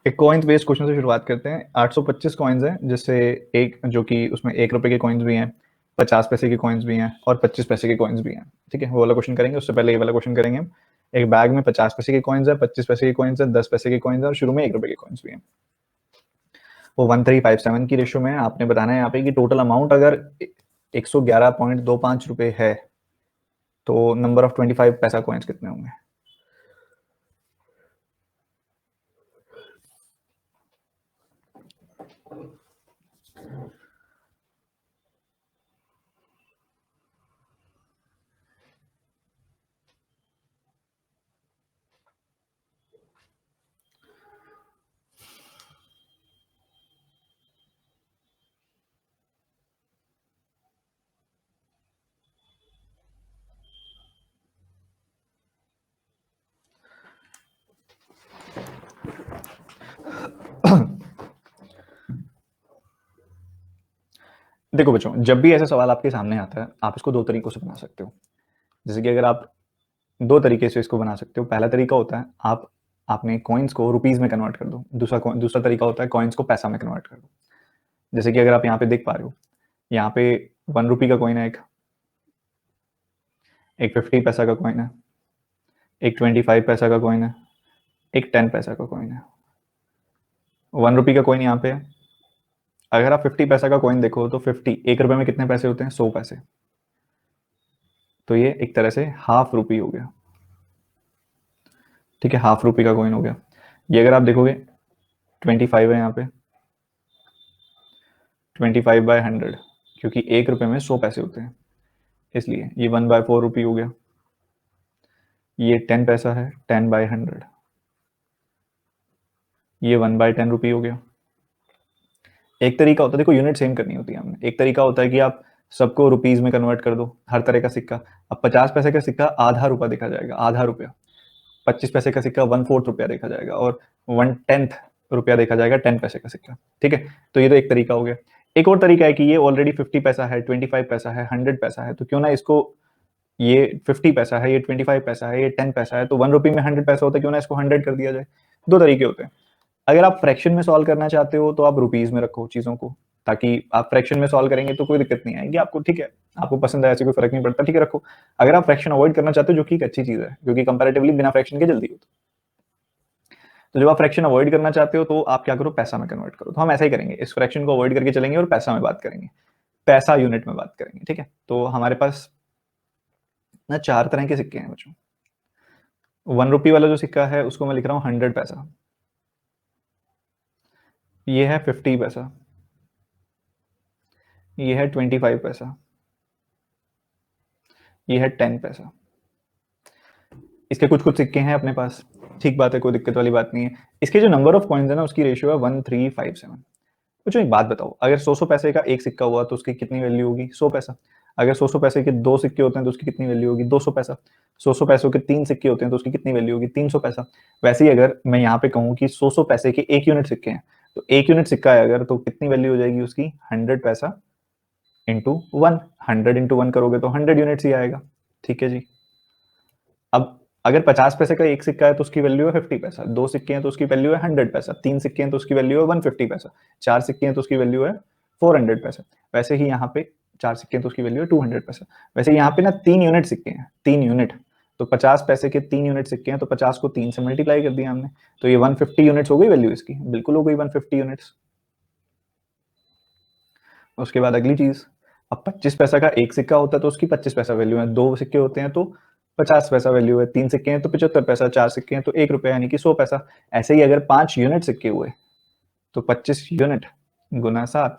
एक coins based question से शुरुआत करते हैं। 825 कॉइन्स हैं, जिससे एक जो कि उसमें 1 रुपए के कॉइन्स भी हैं, 50 पैसे के कॉइन्स भी हैं और 25 पैसे के कॉइन्स भी हैं। ठीक है, वो वाला क्वेश्चन करेंगे। उससे पहले ये वाला क्वेश्चन करेंगे हम। एक बैग में 50 पैसे के कॉइन्स है, 25 पैसे के कॉइन्स है, 10 पैसे के कॉइन्स है और शुरू में 1 रुपए के कॉइन्स भी हैं। वो 1357 की रेशियो में आपने बताना है यहाँ पे कि टोटल अमाउंट अगर 111.25 रुपए है तो नंबर ऑफ 25 पैसा कॉइन्स कितने होंगे। देखो बच्चों, जब भी ऐसा सवाल आपके सामने आता है, आप इसको दो तरीकों से बना सकते हो। जैसे कि अगर आप दो तरीके से इसको बना सकते हो। पहला तरीका होता है आप आपने कॉइन्स को रुपीज में कन्वर्ट कर दो। दूसरा तरीका होता है कॉइन्स को पैसा में कन्वर्ट कर दो। जैसे कि अगर आप यहाँ पे देख पा रहे हो, यहाँ पे 1 रुपी का कॉइन है, एक 50 पैसा का कॉइन है, एक 25 पैसा का कॉइन है, एक 10 पैसा का कॉइन है। 1 रुपी का कॉइन यहाँ पे है। अगर आप 50 पैसा का कॉइन देखो तो 50 1 रुपए में कितने पैसे होते हैं, 100 पैसे। तो ये एक तरह से हाफ रुपी हो गया। ठीक है, हाफ रुपी का कॉइन हो गया। ये अगर आप देखोगे 25 है यहाँ पे, 25/100, क्योंकि 1 रुपए में 100 पैसे होते हैं, इसलिए ये 1/4 रुपी हो गया। ये 10 पैसा है, 10/100। ये 1/10 रुपी हो गया। एक तरीका होता है, देखो यूनिट सेम करनी होती है हमने। एक तरीका होता है कि आप सबको रुपीज में कन्वर्ट कर दो, हर तरह का सिक्का। अब 50 पैसे का सिक्का आधा रुपया देखा जाएगा, आधा रुपया। 25 पैसे का सिक्का 1/4 रुपया देखा जाएगा और 1/10 रुपया देखा जाएगा 10 पैसे का सिक्का। ठीक है, तो ये तो एक तरीका हो गया। एक और तरीका है कि ये ऑलरेडी 50 पैसा है, 25 पैसा है, 100 पैसा है, तो क्यों ना इसको, ये 50 पैसा है, ये 25 पैसा है, ये 10 पैसा है, तो 1 रुपी में 100 पैसा होता है, क्यों ना इसको 100 कर दिया जाए। दो तरीके होते हैं। अगर आप फ्रैक्शन में सॉल्व करना चाहते हो तो आप रुपीज में रखो चीजों को, ताकि आप फ्रैक्शन में सॉल्व करेंगे तो कोई दिक्कत नहीं आएगी आपको। ठीक है, आपको पसंद है, ऐसे कोई फर्क नहीं पड़ता, ठीक है रखो। अगर आप फ्रैक्शन अवॉइड करना चाहते हो, जो कि एक अच्छी चीज है, क्योंकि कंपैरेटिवली बिना फ्रैक्शन के जल्दी होता है, तो जब आप फ्रैक्शन अवॉइड करना चाहते हो तो आप क्या करो, पैसा में कन्वर्ट करो। तो हम ऐसा ही करेंगे, इस फ्रैक्शन को अवॉइड करके चलेंगे और पैसा में बात करेंगे, पैसा यूनिट में बात करेंगे। ठीक है, तो हमारे पास ना 4 तरह के सिक्के हैं बच्चों। 1 रुपी वाला जो सिक्का है उसको मैं लिख रहा हूँ 100 पैसा। ये है 50 पैसा। ये है 25 पैसा। ये है 10 पैसा। इसके कुछ कुछ सिक्के हैं अपने पास, ठीक बात है, कोई दिक्कत वाली बात नहीं है। इसके जो नंबर ऑफ कॉइन्स है ना, उसकी रेशियो है 1357। कुछ एक बात बताओ, अगर 100 पैसे का एक सिक्का हुआ तो उसकी कितनी वैल्यू होगी, 100 पैसा। अगर 100 पैसे के दो सिक्के होते हैं तो उसकी कितनी वैल्यू होगी, 200 पैसा। 100 पैसों के तीन सिक्के होते हैं तो उसकी कितनी वैल्यू होगी, 300 पैसा। वैसे ही अगर मैं यहाँ पे कहूँ कि 100 पैसे के एक यूनिट सिक्के हैं, तो एक यूनिट सिक्का है अगर, तो कितनी वैल्यू हो जाएगी उसकी, 100 पैसा इंटू 1। 100 इंटू 1 करोगे तो 100 यूनिट्स ही आएगा। ठीक है जी। अब अगर 50 पैसे का एक सिक्का है तो उसकी वैल्यू है 50 पैसा, दो सिक्के हैं तो उसकी वैल्यू है 100 पैसा, तीन सिक्के हैं तो उसकी वैल्यू है 150 पैसा, चार सिक्के हैं तो उसकी वैल्यू है 400 पैसा। वैसे ही यहाँ पे चार सिक्के हैं तो उसकी वैल्यू है 200 पैसा। वैसे यहाँ पे ना 3 यूनिट सिक्के हैं, 3 यूनिट, तो 50 पैसे के 3 यूनिट सिक्के हैं तो 50 को 3 से मल्टीप्लाई कर दिया हमने, तो ये 150 यूनिट्स हो गई वैल्यू इसकी, बिल्कुल हो गई 150 यूनिट्स। उसके बाद अगली चीज, अब 25 पैसा का एक सिक्का होता है तो उसकी 25 पैसा वैल्यू है, दो सिक्के होते हैं तो 50 पैसा वैल्यू है, तीन सिक्के हैं तो 75 पैसा, चार सिक्के हैं तो 1 रुपया यानी कि 100 पैसा। ऐसे ही अगर 5 यूनिट सिक्के हुए तो 25 यूनिट गुना 7,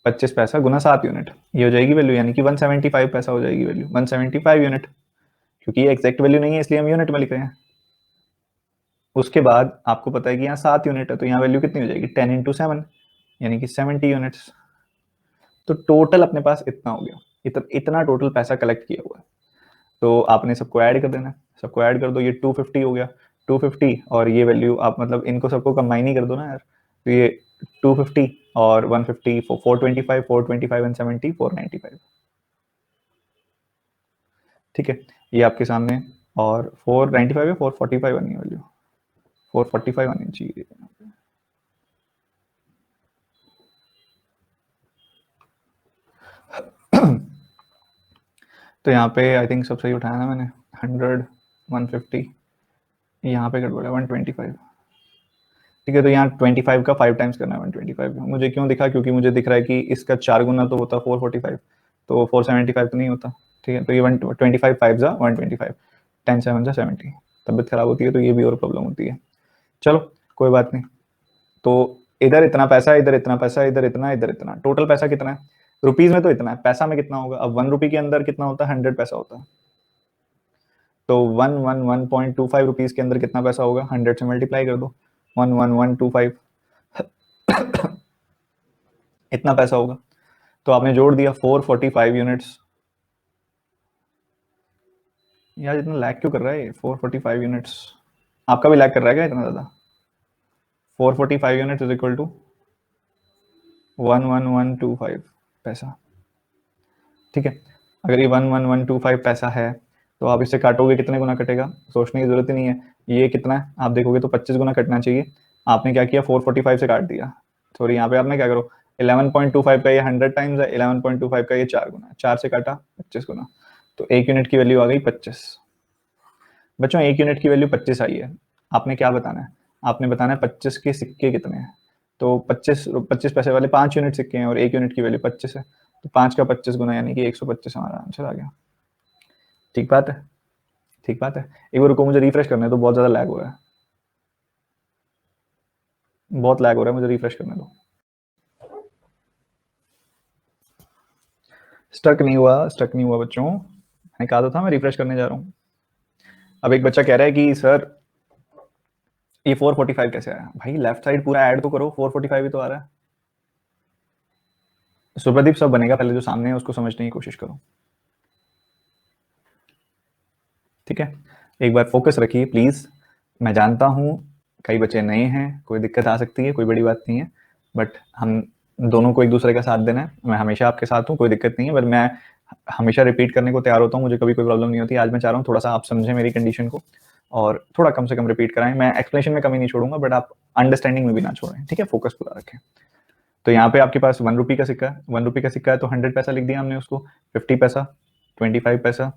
25 पैसा गुना 7 यूनिट, ये हो जाएगी वैल्यू, यानी कि 175 पैसा हो जाएगी वैल्यू, 175 यूनिट। क्योंकि ये एग्जैक्ट वैल्यू नहीं है इसलिए हम यूनिट में लिख रहे हैं। उसके बाद आपको पता है कि यहाँ 7 यूनिट है तो यहाँ वैल्यू कितनी हो जाएगी, 10 इंटू 7 यानी कि 70 यूनिट्स। तो टोटल अपने पास इतना हो गया, इतना टोटल पैसा कलेक्ट किया हुआ है। तो आपने सबको ऐड कर देना, सबको ऐड कर दो, ये 250 हो गया। 250 और ये वैल्यू आप मतलब इनको सबको कंबाइन ही कर दो ना यार, तो ये 250 और 150, 425, 425 एंड 70, 495। ठीक है, ये आपके सामने। और 495 है, 445 बनी वैल्यू, 445 आनी चाहिए। तो यहाँ पे आई थिंक सब सही उठाया ना मैंने, 100, 150, यहाँ पे गड़बड़ है 125। ठीक है, तो यहाँ 25 का 5 टाइम्स करना है 125 का। मुझे क्यों दिखा, क्योंकि मुझे दिख रहा है कि इसका 4 गुना तो होता 445, तो 475 तो नहीं होता। ठीक है, तो ये 125 5 जा 125, 10 7 जा 70। तबियत खराब होती है तो ये भी और प्रॉब्लम होती है। चलो कोई बात नहीं। तो इधर इतना पैसा, इधर इतना पैसा, इधर इतना, इधर इतना, टोटल पैसा कितना है रुपीज में? तो इतना है, पैसा में कितना होगा? अब 1 रुपी के अंदर कितना होता है? 100 पैसा होता है। तो 111.25 रुपीज के अंदर कितना पैसा होगा? 100 से मल्टीप्लाई कर दो, 11125 इतना पैसा होगा। तो आपने जोड़ दिया 445 यूनिट्स। यार इतना लैग क्यों कर रहा है 445 यूनिट्स? आपका भी लैग कर रहा है क्या इतना ज़्यादा? 445 यूनिट्स इज इक्वल टू 11125 पैसा। ठीक है, अगर ये 11125 पैसा है तो आप इसे काटोगे, कितने गुना कटेगा? सोचने की जरूरत ही नहीं है। ये कितना है आप देखोगे तो 25 गुना कटना चाहिए। आपने क्या किया, 445 से काट दिया। सॉरी, यहाँ पे आपने क्या करो, 11.25 का ये 100 टाइम्स है, 11.25 का ये 4 गुना, 4 से काटा 25 गुना, तो 1 यूनिट की वैल्यू आ गई 25। बच्चों 1 यूनिट की वैल्यू 25 आई है। आपने क्या बताना है? आपने बताना है 25 के सिक्के कितने हैं। तो 25 पैसे वाले 5 यूनिट सिक्के हैं और 1 यूनिट की वैल्यू 25 है, तो 5 का 25 गुना यानी कि 125 हमारा आंसर आ गया। ठीक बात है, ठीक बात है। एक बार रुको, मुझे रिफ्रेश करने दो, बहुत ज़्यादा लैग हो रहा है, बहुत लैग हो रहा है, मुझे रिफ्रेश करने दो। स्टक नहीं हुआ, स्टक नहीं हुआ बच्चों, मैंने कहा तो था मैं रिफ्रेश करने जा रहा हूँ। अब एक बच्चा कह रहा है कि सर ये 445 कैसे आया? भाई लेफ्ट साइड पूरा ऐड तो करो, 445 ही तो आ रहा है। सुप्रदीप सब बनेगा, पहले जो सामने है उसको समझने की कोशिश करो। ठीक है, एक बार फोकस रखिए प्लीज। मैं जानता हूँ कई बच्चे नए हैं, कोई दिक्कत आ सकती है, कोई बड़ी बात नहीं है, बट हम दोनों को एक दूसरे का साथ देना है। मैं हमेशा आपके साथ हूँ, कोई दिक्कत नहीं है, बट मैं हमेशा रिपीट करने को तैयार होता हूँ, मुझे कभी कोई प्रॉब्लम नहीं होती। आज मैं चाह रहा हूँ थोड़ा सा आप समझें मेरी कंडीशन को और थोड़ा कम से कम रिपीट कराएं। मैं एक्सप्लेनेशन में कमी नहीं छोड़ूंगा, बट आप अंडरस्टैंडिंग में भी ना छोड़ें। ठीक है, फोकस पूरा रखें। तो यहाँ पे आपके पास 1 रुपी का सिक्का है, 1 रुपी का सिक्का है तो 100 पैसा लिख दिया हमने उसको, 50 पैसा, 25 पैसा,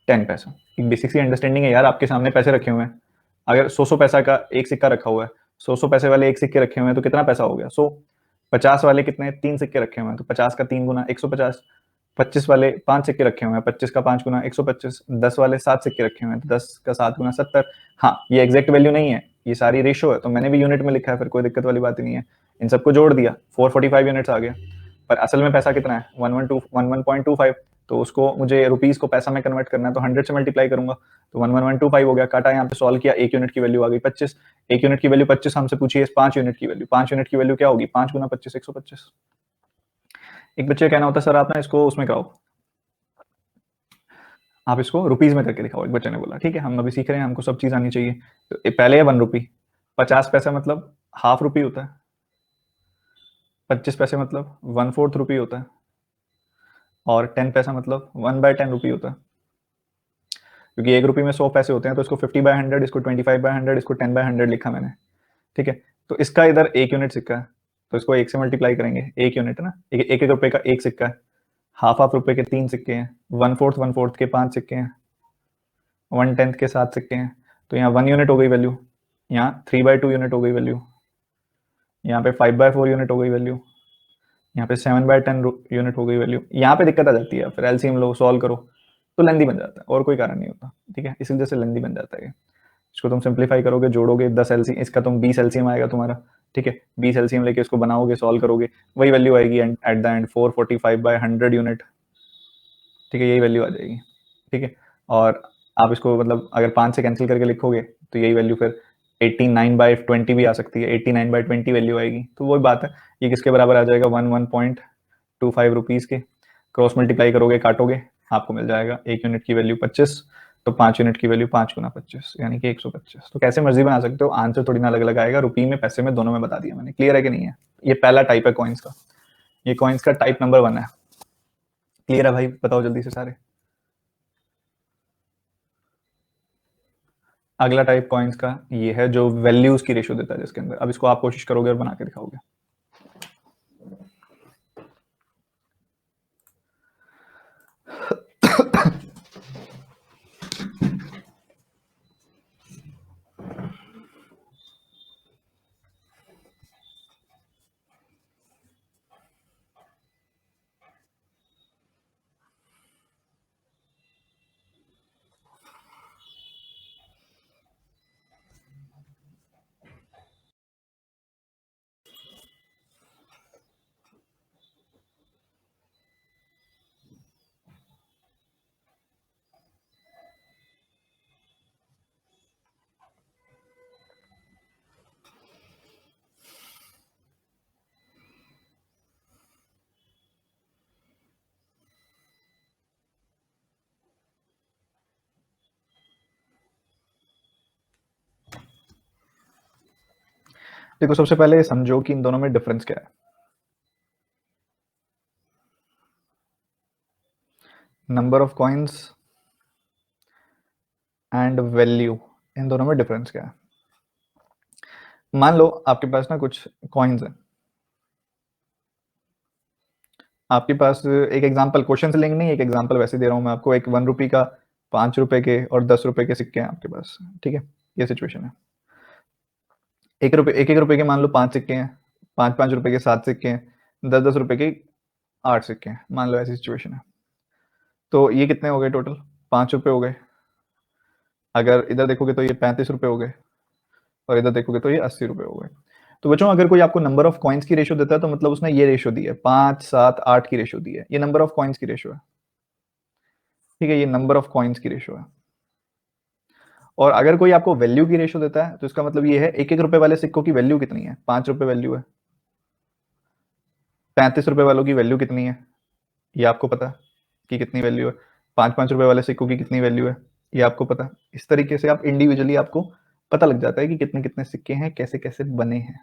10 पैसा। एक बेसिक सी अंडरस्टैंडिंग है यार, आपके सामने पैसे रखे हुए हैं। अगर 100 पैसा का एक सिक्का रखा हुआ है, 100 पैसे वाले एक सिक्के रखे हुए हैं तो कितना पैसा हो गया? 100। 50 वाले कितने? 3 सिक्के रखे हुए हैं तो 50 का 3 गुना 150। 25 वाले 5 सिक्के रखे हुए हैं, 25 का 5 गुना 125। 10 वाले 7 सिक्के रखे हुए हैं तो 10 का 7 गुना 70। हाँ, ये एग्जैक्ट वैल्यू नहीं है, ये सारी रेशियो है, तो मैंने भी यूनिट में लिखा है, फिर कोई दिक्कत वाली बात ही नहीं है। इन सबको जोड़ दिया, 445 यूनिट्स आ गया। पर असल में पैसा कितना है? 11.25। तो उसको मुझे रुपीज को पैसा में कन्वर्ट करना है, तो 100 से मल्टीप्लाई करूंगा, तो 11125 हो गया। काटा, यहाँ पे सॉल्व किया, 1 यूनिट की वैल्यू आ गई 25। 1 यूनिट की वैल्यू 25, हमसे पूछिए 5 यूनिट की वैल्यू। 5 यूनिट की वैल्यू क्या होगी? 5 गुना 25, 125। एक बच्चे का कहना होता है सर आप ना इसको उसमें कराओ, आप इसको रुपीज में करके दिखाओ। एक बच्चे ने बोला ठीक है, हम अभी सीख रहे हैं, हमको सब चीज आनी चाहिए। तो पहले है 1 रुपी, 50 पैसा मतलब हाफ रुपी होता है, 25 पैसे मतलब 1/4 रुपी होता है, और 10 पैसा मतलब 1/10 रुपी होता है। क्योंकि 1 रुपये में 100 पैसे होते हैं, तो इसको 50/100, इसको 25/100, इसको 10/100 लिखा मैंने। ठीक है, तो इसका इधर 1 यूनिट सिक्का है, तो इसको 1 से मल्टीप्लाई करेंगे। 1 यूनिट है ना, एक रुपए का 1 सिक्का है, हाफ हाफ रुपए के 3 सिक्के हैं, 1/4 के 5 सिक्के हैं, 1/10 के 7 सिक्के हैं। तो यहाँ 1 यूनिट हो गई वैल्यू, यहाँ 3/2 यूनिट हो गई वैल्यू, यहाँ पे 5/4 यूनिट हो गई वैल्यू, यहाँ पे 7/10 यूनिट हो गई वैल्यू। यहाँ पे दिक्कत आ जाती है, फिर एलसीएम लो, सॉल्व करो, तो लेंदी बन जाता है, और कोई कारण नहीं होता। ठीक है, इसी वजह से लेंदी बन जाता है। इसको तुम सिंप्लीफाई करोगे, जोड़ोगे 10 एलसीएम, इसका तुम 20 एलसीएम आएगा तुम्हारा। ठीक है, 20 एलसीएम लेके इसको बनाओगे, सॉल्व करोगे, वही वैल्यू आएगी एट द एंड, 445/100 यूनिट। ठीक है, यही वैल्यू आ जाएगी। ठीक है, और आप इसको मतलब अगर 5 से कैंसिल करके लिखोगे तो यही वैल्यू फिर 89/20 भी आ सकती है, 89/20 वैल्यू आएगी। तो वही बात है, ये किसके बराबर आ जाएगा? 11.25 रुपीज़ के। क्रॉस मल्टीप्लाई करोगे, काटोगे, आपको मिल जाएगा 1 यूनिट की वैल्यू 25, तो 5 यूनिट की वैल्यू 5 गुना 25 यानी कि 125। तो कैसे मर्जी बना सकते हो, आंसर थोड़ी ना अलग अलग आएगा, रुपये में पैसे में दोनों में बता दिया मैंने। क्लियर है कि नहीं है? ये पहला टाइप है कॉइन्स का, ये कॉइन्स का टाइप नंबर 1 है। क्लियर है भाई? बताओ जल्दी से सारे। अगला टाइप कॉइन्स का ये है जो वैल्यूज की रेशियो देता है जिसके अंदर। अब इसको आप कोशिश करोगे और बना के दिखाओगे। देखो सबसे पहले समझो कि इन दोनों में डिफरेंस क्या है। Number of coins and value, इन दोनों में डिफरेंस क्या है। मान लो आपके पास ना कुछ कॉइन्स हैं, आपके पास एक एग्जांपल, क्वेश्चन से लिंक नहीं, एक एग्जांपल वैसे दे रहा हूं मैं आपको। एक 1 रुपये का, 5 रुपए के और 10 रुपए के सिक्के हैं आपके पास, ठीक है। ये सिचुएशन है। एक रुपये, एक रुपए के मान लो 5 सिक्के हैं, 5 रुपए के 7 सिक्के हैं, 10 रुपए के 8 सिक्के हैं, मान लो ऐसी सिचुएशन है। तो ये कितने हो गए टोटल? 5 रुपए हो गए। अगर इधर देखोगे तो ये 35 रुपए हो गए, और इधर देखोगे तो ये 80 रुपए हो गए। तो बच्चों अगर कोई आपको नंबर ऑफ कॉइन्स की रेशियो देता है तो मतलब उसने ये रेशियो दी है, 5, 7, 8 की रेशियो दी है। ये नंबर ऑफ कॉइन्स की रेशियो है, ठीक है। ये नंबर ऑफ कॉइन्स की रेशियो है। और अगर कोई आपको वैल्यू की रेशियो देता है तो इसका मतलब ये है, एक रुपए वाले सिक्कों की वैल्यू कितनी है? 5 रुपए वैल्यू है। 35 रुपए वालों की वैल्यू कितनी है, ये आपको पता है कि कितनी वैल्यू है। 5 रुपए वाले सिक्कों की कितनी वैल्यू है, ये आपको पता है। इस तरीके से आप इंडिविजुअली आपको पता लग जाता है कि कितने कितने सिक्के हैं, कैसे कैसे बने हैं।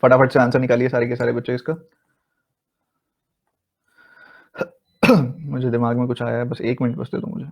फटाफट से आंसर निकालिए सारे के सारे बच्चे इसका। मुझे दिमाग में कुछ आया है, बस 1 मिनट बस दे दो मुझे।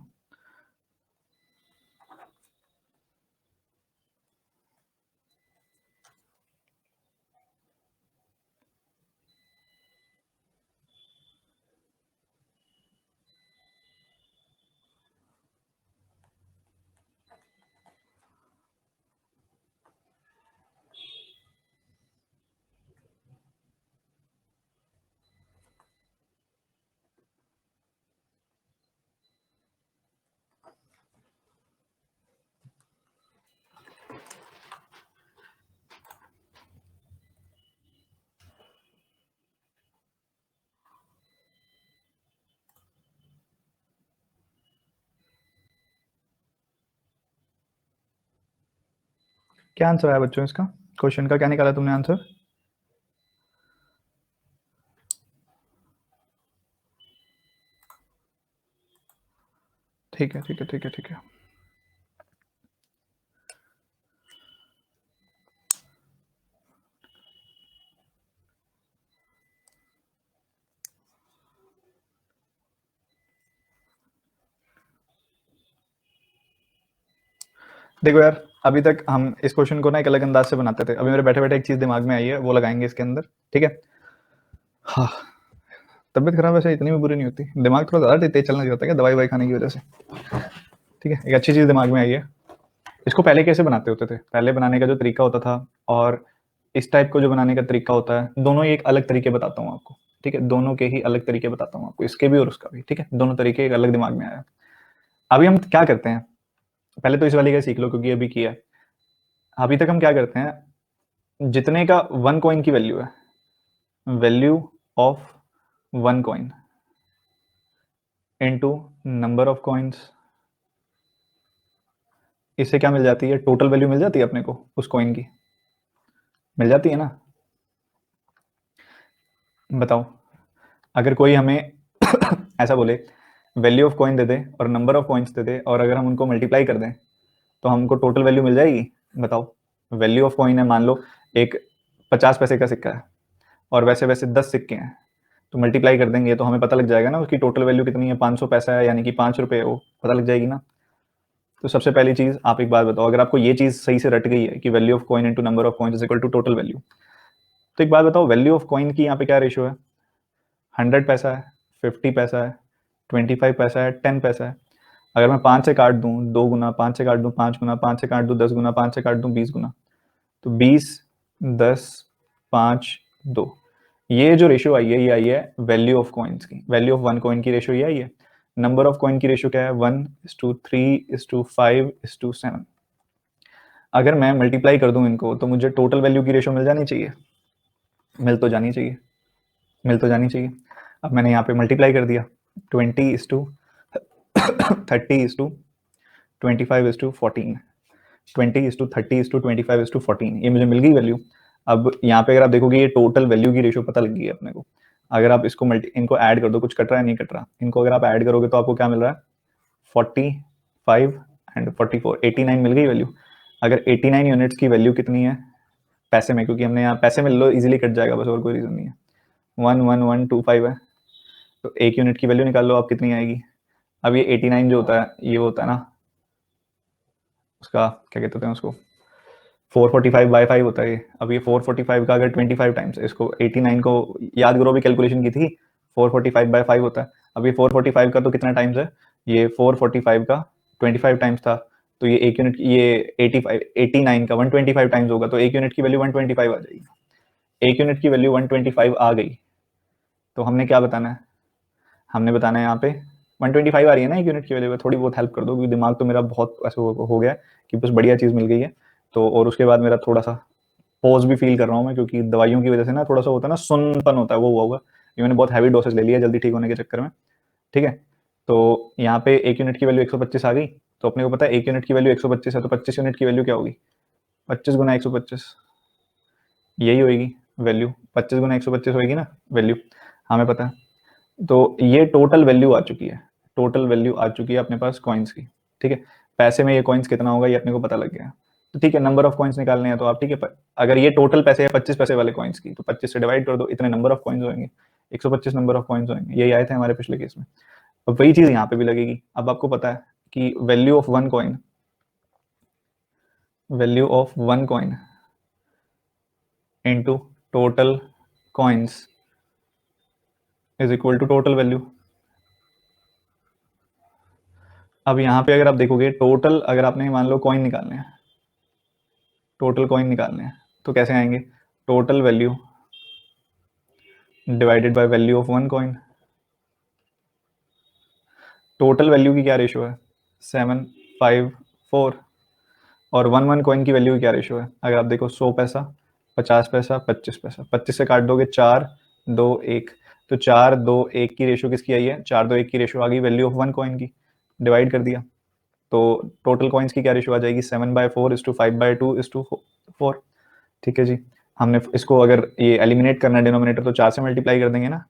क्या आंसर आया बच्चों इसका? क्वेश्चन का क्या निकाला तुमने आंसर? ठीक है, ठीक है, ठीक है, ठीक है। देखो यार, अभी तक हम इस क्वेश्चन को ना एक अलग अंदाज से बनाते थे। अभी मेरे बैठे बैठे एक चीज दिमाग में आई है, वो लगाएंगे इसके अंदर, ठीक है। हाँ, तबियत खराब वैसे इतनी भी बुरी नहीं होती, दिमाग थोड़ा ज़्यादा तेज चलना चाहता है क्या, दवाई खाने की वजह से, ठीक है। एक अच्छी चीज़ दिमाग में आई है। इसको पहले कैसे बनाते होते थे, पहले बनाने का जो तरीका होता था और इस टाइप को जो बनाने का तरीका होता है, दोनों ही एक अलग तरीके बताता हूँ आपको, ठीक है। दोनों के ही अलग तरीके बताता हूँ आपको, इसके भी और उसका भी, ठीक है। दोनों तरीके एक अलग दिमाग में आया। अभी हम क्या करते हैं, पहले तो इस वाली का सीख लो क्योंकि अभी किया है। अभी तक हम क्या करते हैं, जितने का 1 कॉइन की वैल्यू है, value of 1 coin into number of coins, इससे क्या मिल जाती है, टोटल वैल्यू मिल जाती है अपने को उस कॉइन की, मिल जाती है ना। बताओ, अगर कोई हमें ऐसा बोले वैल्यू ऑफ कॉइन दे दे और नंबर ऑफ कॉइन्स दे दे, और अगर हम उनको मल्टीप्लाई कर दें तो हमको टोटल वैल्यू मिल जाएगी। बताओ, वैल्यू ऑफ कॉइन है, मान लो एक 50 पैसे का सिक्का है और वैसे वैसे 10 सिक्के हैं, तो मल्टीप्लाई कर देंगे तो हमें पता लग जाएगा ना उसकी टोटल वैल्यू कितनी है, 500 पैसा है, यानी कि 5 रुपये है, वो पता लग जाएगी ना। तो सबसे पहली चीज आप एक बात बताओ, अगर आपको ये चीज सही से रट गई है कि value of coin into number of coins is equal to total value, तो एक बात बताओ, वैल्यू ऑफ कॉइन की यहाँ पे क्या रेशियो है? 100 पैसा है, 50 पैसा है, 25 पैसा है, 10 पैसा है। अगर मैं 5 से काट दूं 2 गुना, 5 से काट दूं 5 गुना, 5 से काट दूं 10 गुना, 5 से काट दूं 20 गुना, तो 20, 10, 5, 2, ये जो रेशियो आई है ये आई है वैल्यू ऑफ कॉइन्स की। वैल्यू ऑफ वन कॉइन की रेशियो ये आई है। नंबर ऑफ कॉइन की रेशियो क्या है? 1:3:5:7। अगर मैं मल्टीप्लाई कर दूं इनको तो मुझे टोटल वैल्यू की रेशियो मिल जानी चाहिए, मिल तो जानी चाहिए, मिल तो जानी चाहिए। अब मैंने यहाँ पे मल्टीप्लाई कर दिया, 20:30:25:14, 20:30:25:14, ये मुझे मिल गई वैल्यू। अब यहाँ पे अगर आप देखोगे ये टोटल वैल्यू की रेशियो पता लग गई है अपने को। अगर आप इसको इनको ऐड कर दो, कुछ कट रहा है नहीं कट रहा, इनको अगर आप ऐड करोगे तो आपको क्या मिल रहा है? 45 एंड 44, 89 मिल गई वैल्यू। अगर 89 यूनिट्स की वैल्यू कितनी है पैसे में, क्योंकि हमने यहाँ पैसे में लो इजीली कट जाएगा बस, और कोई रीजन नहीं है। 11125 है, तो एक यूनिट की वैल्यू निकाल लो आप कितनी आएगी। अब ये 89 जो होता है ये होता है ना, उसका क्या कहते हैं उसको, 445/5 होता है ये। अब ये 445 का अगर 25 टाइम्स, इसको 89 को याद करो, भी कैलकुलेशन की थी, 445/5 होता है। अब ये 445 का तो कितना टाइम्स है, ये 445 का 25 टाइम्स था, तो ये एक यूनिट, ये 89 का 125 टाइम्स होगा, तो एक यूनिट की वैल्यू 125 आ जाएगी। एक यूनिट की वैल्यू 125 आ गई, तो हमने क्या बताना है? हमने बताना है यहाँ पे 125 आ रही है ना एक यूनिट की वैल्यू। थोड़ी बहुत हेल्प कर दो, क्योंकि दिमाग तो मेरा बहुत ऐसे हो गया कि बस बढ़िया चीज़ मिल गई है। तो और उसके बाद मेरा थोड़ा सा पॉज भी फील कर रहा हूँ मैं, क्योंकि दवाइयों की वजह से ना थोड़ा सा होता है ना, सुनपन होता है, वो हुआ होगा, ये मैंने बहुत हैवी डोसेज ले लिया जल्दी ठीक होने के चक्कर में। ठीक है, तो यहाँ पे एक यूनिट की वैल्यू 125 आ गई, तो अपने को पता है एक यूनिट की वैल्यू 125 है, तो 25 यूनिट की वैल्यू क्या होगी? 25 गुना 125, यही होगी वैल्यू। 25 गुना 125 होगी ना वैल्यू, हमें पता है। तो ये टोटल वैल्यू आ चुकी है, टोटल वैल्यू आ चुकी है अपने पास कॉइन्स की। ठीक है, पैसे में ये कॉइन्स कितना होगा ये अपने को पता लग गया। तो ठीक है, नंबर ऑफ कॉइन्स निकालने हैं तो आप, ठीक है, अगर ये टोटल पैसे है 25 पैसे वाले कॉइन्स की, तो 25 से डिवाइड कर दो, इतने नंबर ऑफ कॉइन्स होंगे, 125 नंबर ऑफ कॉइन्स होंगे, यही आए थे हमारे पिछले केस में। अब वही चीज यहाँ पे भी लगेगी। अब आपको पता है कि value of one coin, value of one coin into total coins is equal to total value. अब यहाँ पे अगर आप देखोगे टोटल, अगर आपने मान लो कॉइन निकालने हैं, टोटल कॉइन निकालने हैं, तो कैसे आएंगे? Total value divided by value of one coin. Total value की क्या रेशियो है? 754। और वन वन कॉइन की वैल्यू की क्या रेशियो है? अगर आप देखो 100 पैसा, 50 पैसा, 25 पैसा, 25 से काट दोगे 4, 2, 1, तो 4, 2, 1 की रेशियो किसकी आई है? 4, 2, 1 की रेशियो आ गई वैल्यू ऑफ वन कॉइन की, डिवाइड कर दिया, तो टोटल कॉइन्स की क्या रेशियो आ जाएगी? 7/4:5/2:4। ठीक है जी, हमने इसको अगर ये एलिमिनेट करना है डिनोमिनेटर, तो 4 से मल्टीप्लाई कर देंगे ना,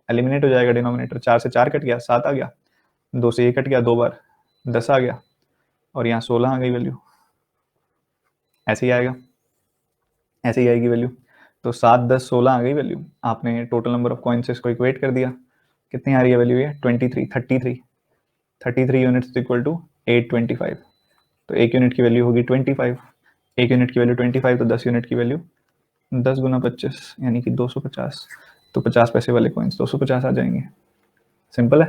एलिमिनेट हो जाएगा डिनोमिनेटर। 4 से 4 कट गया, 7 आ गया, 2 से 1 कट गया, 2 बार 10 आ गया, और यहाँ 16 आ गई वैल्यू। ऐसे ही आएगा, ऐसे ही आएगी वैल्यू। तो 7, 10, 16 आ गई वैल्यू। आपने टोटल नंबर ऑफ कॉइन्स से इसको इक्वेट कर दिया, कितनी आ रही है वैल्यू? ये 33 यूनिट्स इक्वल टू 825। तो एक यूनिट की वैल्यू होगी 25, एक यूनिट की वैल्यू 25, तो 10 यूनिट की वैल्यू 10 गुना 25 यानी कि 250। तो 50 पैसे वाले कॉइन्स 250 आ जाएंगे। सिंपल है,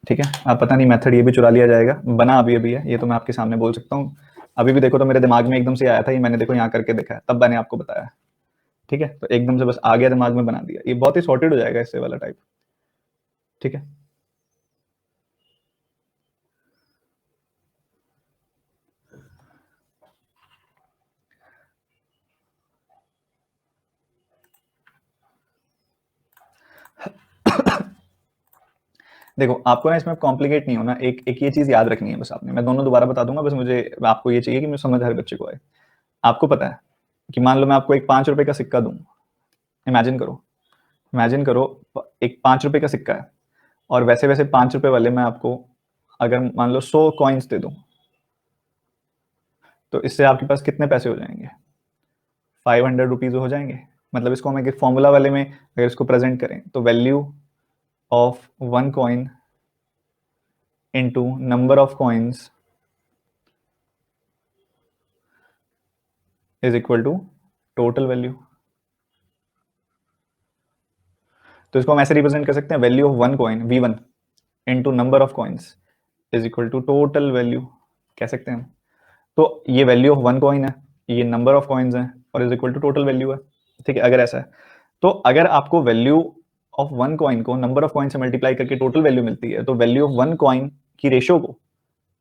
ठीक है। आप पता नहीं मेथड ये भी चुरा लिया जाएगा, बना अभी अभी है ये, तो मैं आपके सामने बोल सकता हूँ। अभी भी देखो तो मेरे दिमाग में एकदम से आया था ये, मैंने देखो यहाँ करके देखा है, तब मैंने आपको बताया। ठीक है, तो एकदम से बस आ गया दिमाग में, बना दिया। ये बहुत ही सॉर्टेड हो जाएगा इससे वाला टाइप। ठीक है, देखो आपको ना इसमें कॉम्प्लिकेट नहीं होना, एक एक ये चीज याद रखनी है बस आपने। मैं दोनों दोबारा बता दूंगा, बस मुझे आपको ये चाहिए कि मैं समझ हर बच्चे को आए। आपको पता है कि मान लो मैं आपको एक 5 रुपए का सिक्का दूं, इमेजिन करो, इमेजिन करो एक 5 रुपए का सिक्का है, और वैसे वैसे 5 रुपए वाले मैं आपको अगर मान लो 100 कॉइन्स दे दूं, तो इससे आपके पास कितने पैसे हो जाएंगे? 500 रुपीज हो जाएंगे। मतलब इसको हम एक फॉर्मूला वाले में अगर इसको प्रेजेंट करें, तो value of one coin into number of coins is equal to total value। तो इसको हम ऐसे रिप्रेजेंट कर सकते हैं, value of one coin V1 into number of coins is equal to total value, कह सकते हैं हम। तो ये वैल्यू ऑफ वन कॉइन है, ये नंबर ऑफ कॉइन्स हैं, और is equal to total value है। ठीक है, अगर ऐसा है तो अगर आपको वैल्यू ऑफ वन कॉइन को नंबर ऑफ कॉइन से मल्टीप्लाई करके टोटल वैल्यू मिलती है, तो वैल्यू ऑफ वन कॉइन की रेशियो को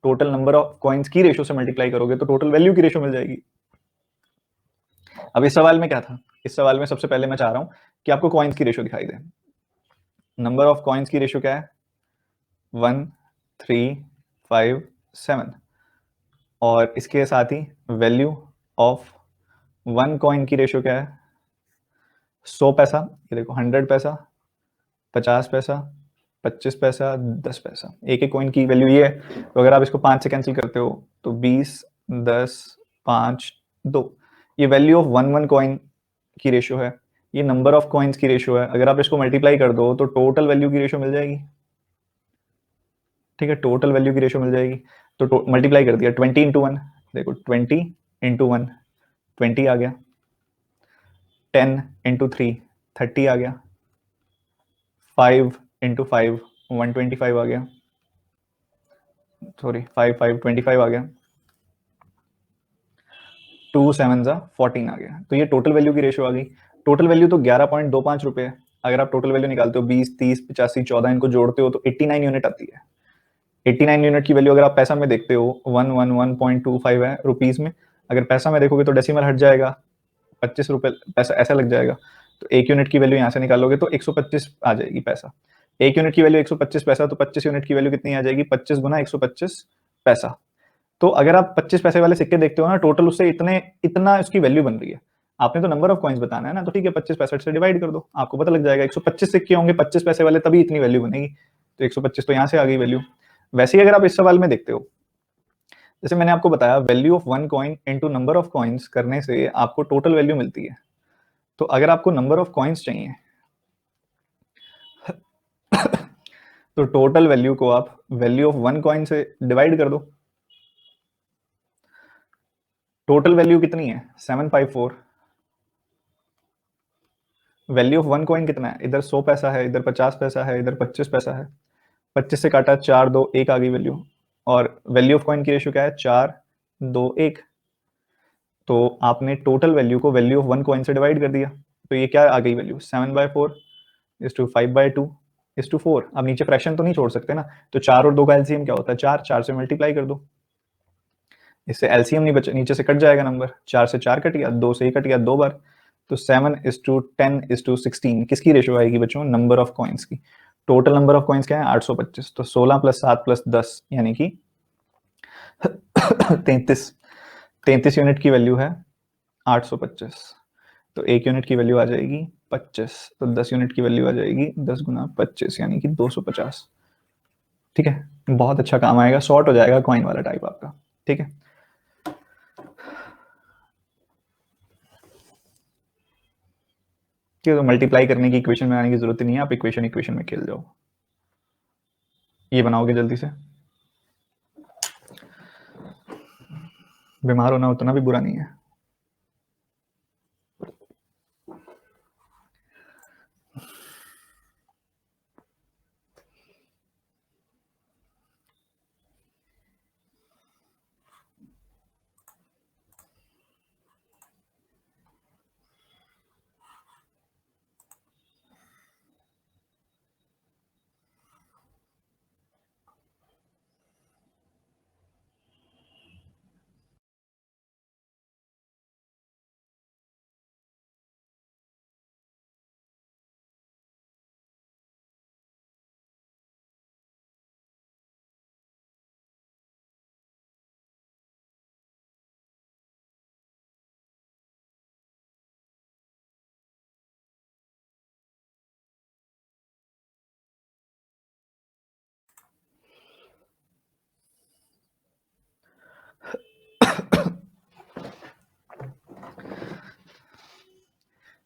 टोटल नंबर ऑफ कॉइन्स की रेशियो से मल्टीप्लाई करोगे तो टोटल वैल्यू की रेशियो मिल जाएगी। अब इस सवाल में क्या था, इस सवाल में सबसे पहले मैं चाह रहा हूं कि आपको कॉइन्स की रेशियो दिखाई दे। नंबर ऑफ कॉइन्स की रेशियो क्या है, 1 3 5 7, और इसके साथ ही वैल्यू ऑफ वन कॉइन की रेशियो क्या है, 100 पैसा, ये देखो 100 पैसा, 50 पैसा, 25 पैसा, 10 पैसा, एक एक कॉइन की वैल्यू ये है। तो अगर आप इसको 5 से कैंसिल करते हो तो 20 10 5 2, ये value of one one coin की रेशियो है, ये नंबर ऑफ कॉइन्स की रेशियो है। अगर आप इसको मल्टीप्लाई कर दो तो टोटल वैल्यू की रेशियो मिल जाएगी। ठीक है, टोटल वैल्यू की रेशियो मिल जाएगी। तो मल्टीप्लाई कर दिया 20 इंटू वन, देखो 20 इंटू वन 20 आ गया, 10 इंटू थ्री 30 आ गया, 5 इंटू 5 125 आ गया, सॉरी 5 5 25 आ गया, 2 7 जा 14 आ गया। तो ये टोटल वैल्यू की रेशियो आ गई। टोटल वैल्यू तो 11.25 रुपए है। अगर आप टोटल वैल्यू निकालते हो 20 30 85 14 इनको जोड़ते हो तो 89 यूनिट आती है। 89 यूनिट की वैल्यू अगर आप पैसा में देखते हो 111.25 है रुपीज में, अगर पैसा में देखोगे तो डेसिमल हट जाएगा, 25 रुपए पैसा ऐसा लग जाएगा। तो एक यूनिट की वैल्यू यहाँ से निकालोगे तो 125 आ जाएगी पैसा। एक यूनिट की वैल्यू 125 पैसा, तो 25 यूनिट की वैल्यू कितनी आ जाएगी, 25 गुना 125 पैसा। तो अगर आप 25 पैसे वाले सिक्के देखते हो ना, टोटल उससे इतना उसकी वैल्यू बन रही है। आपने तो नंबर ऑफ कॉइन्स बताना है ना, तो ठीक है 25 65 से डिवाइड कर दो, आपको पता लग जाएगा 125 सिक्के होंगे 25 पैसे वाले, तभी इतनी वैल्यू बनेगी। तो 125 तो यहाँ से आ गई वैल्यू। वैसे ही अगर आप इस सवाल में देखते हो, जैसे मैंने आपको बताया value of one coin into number of coins करने से आपको टोटल वैल्यू मिलती है। तो अगर आपको नंबर ऑफ कॉइन्स चाहिए तो टोटल वैल्यू को आप वैल्यू ऑफ वन कॉइन से डिवाइड कर दो। टोटल वैल्यू कितनी है 754, वैल्यू ऑफ वन कॉइन कितना है, इधर 100 पैसा है, इधर 50 पैसा है, इधर 25 पैसा है, 25 से काटा 4 2 1 आ गई वैल्यू। और वैल्यू ऑफ कॉइन की रेशियो क्या है 4 2 1। तो आपने टोटल वैल्यू को वैल्यू ऑफ वन कॉइन से डिवाइड कर दिया, तो ये क्या आ गई value 7/4 is to 5/2 is to 4। अब नीचे फ्रैक्शन तो नहीं छोड़ सकते ना, तो 4 और 2 का एलसीएम क्या होता है 4, 4 से मल्टीप्लाई कर दो, इससे एलसीएम नहीं बचा, नीचे से कट जाएगा नंबर, 4 से 4 कट गया, 2 से ही कट गया 2 बार। तो 7:10:16 किसकी रेशियो आएगी बच्चों, नंबर ऑफ कॉइन्स की। टोटल नंबर ऑफ कॉइन्स क्या है 825, तो 16 + 7 + 10 यानी कि 33 33 यूनिट की वैल्यू है 825। तो एक यूनिट की वैल्यू आ जाएगी 25, तो 10 यूनिट की वैल्यू आ जाएगी 10 गुना 25 यानी कि 250। ठीक है, बहुत अच्छा काम आएगा, शॉर्ट हो जाएगा कॉइन वाला टाइप आपका। ठीक है, ठीक है, तो मल्टीप्लाई करने की इक्वेशन में आने की जरूरत ही नहीं है, आप इक्वेशन में खेल जाओ। ये बनाओगे जल्दी से, बीमार होना उतना भी बुरा नहीं है।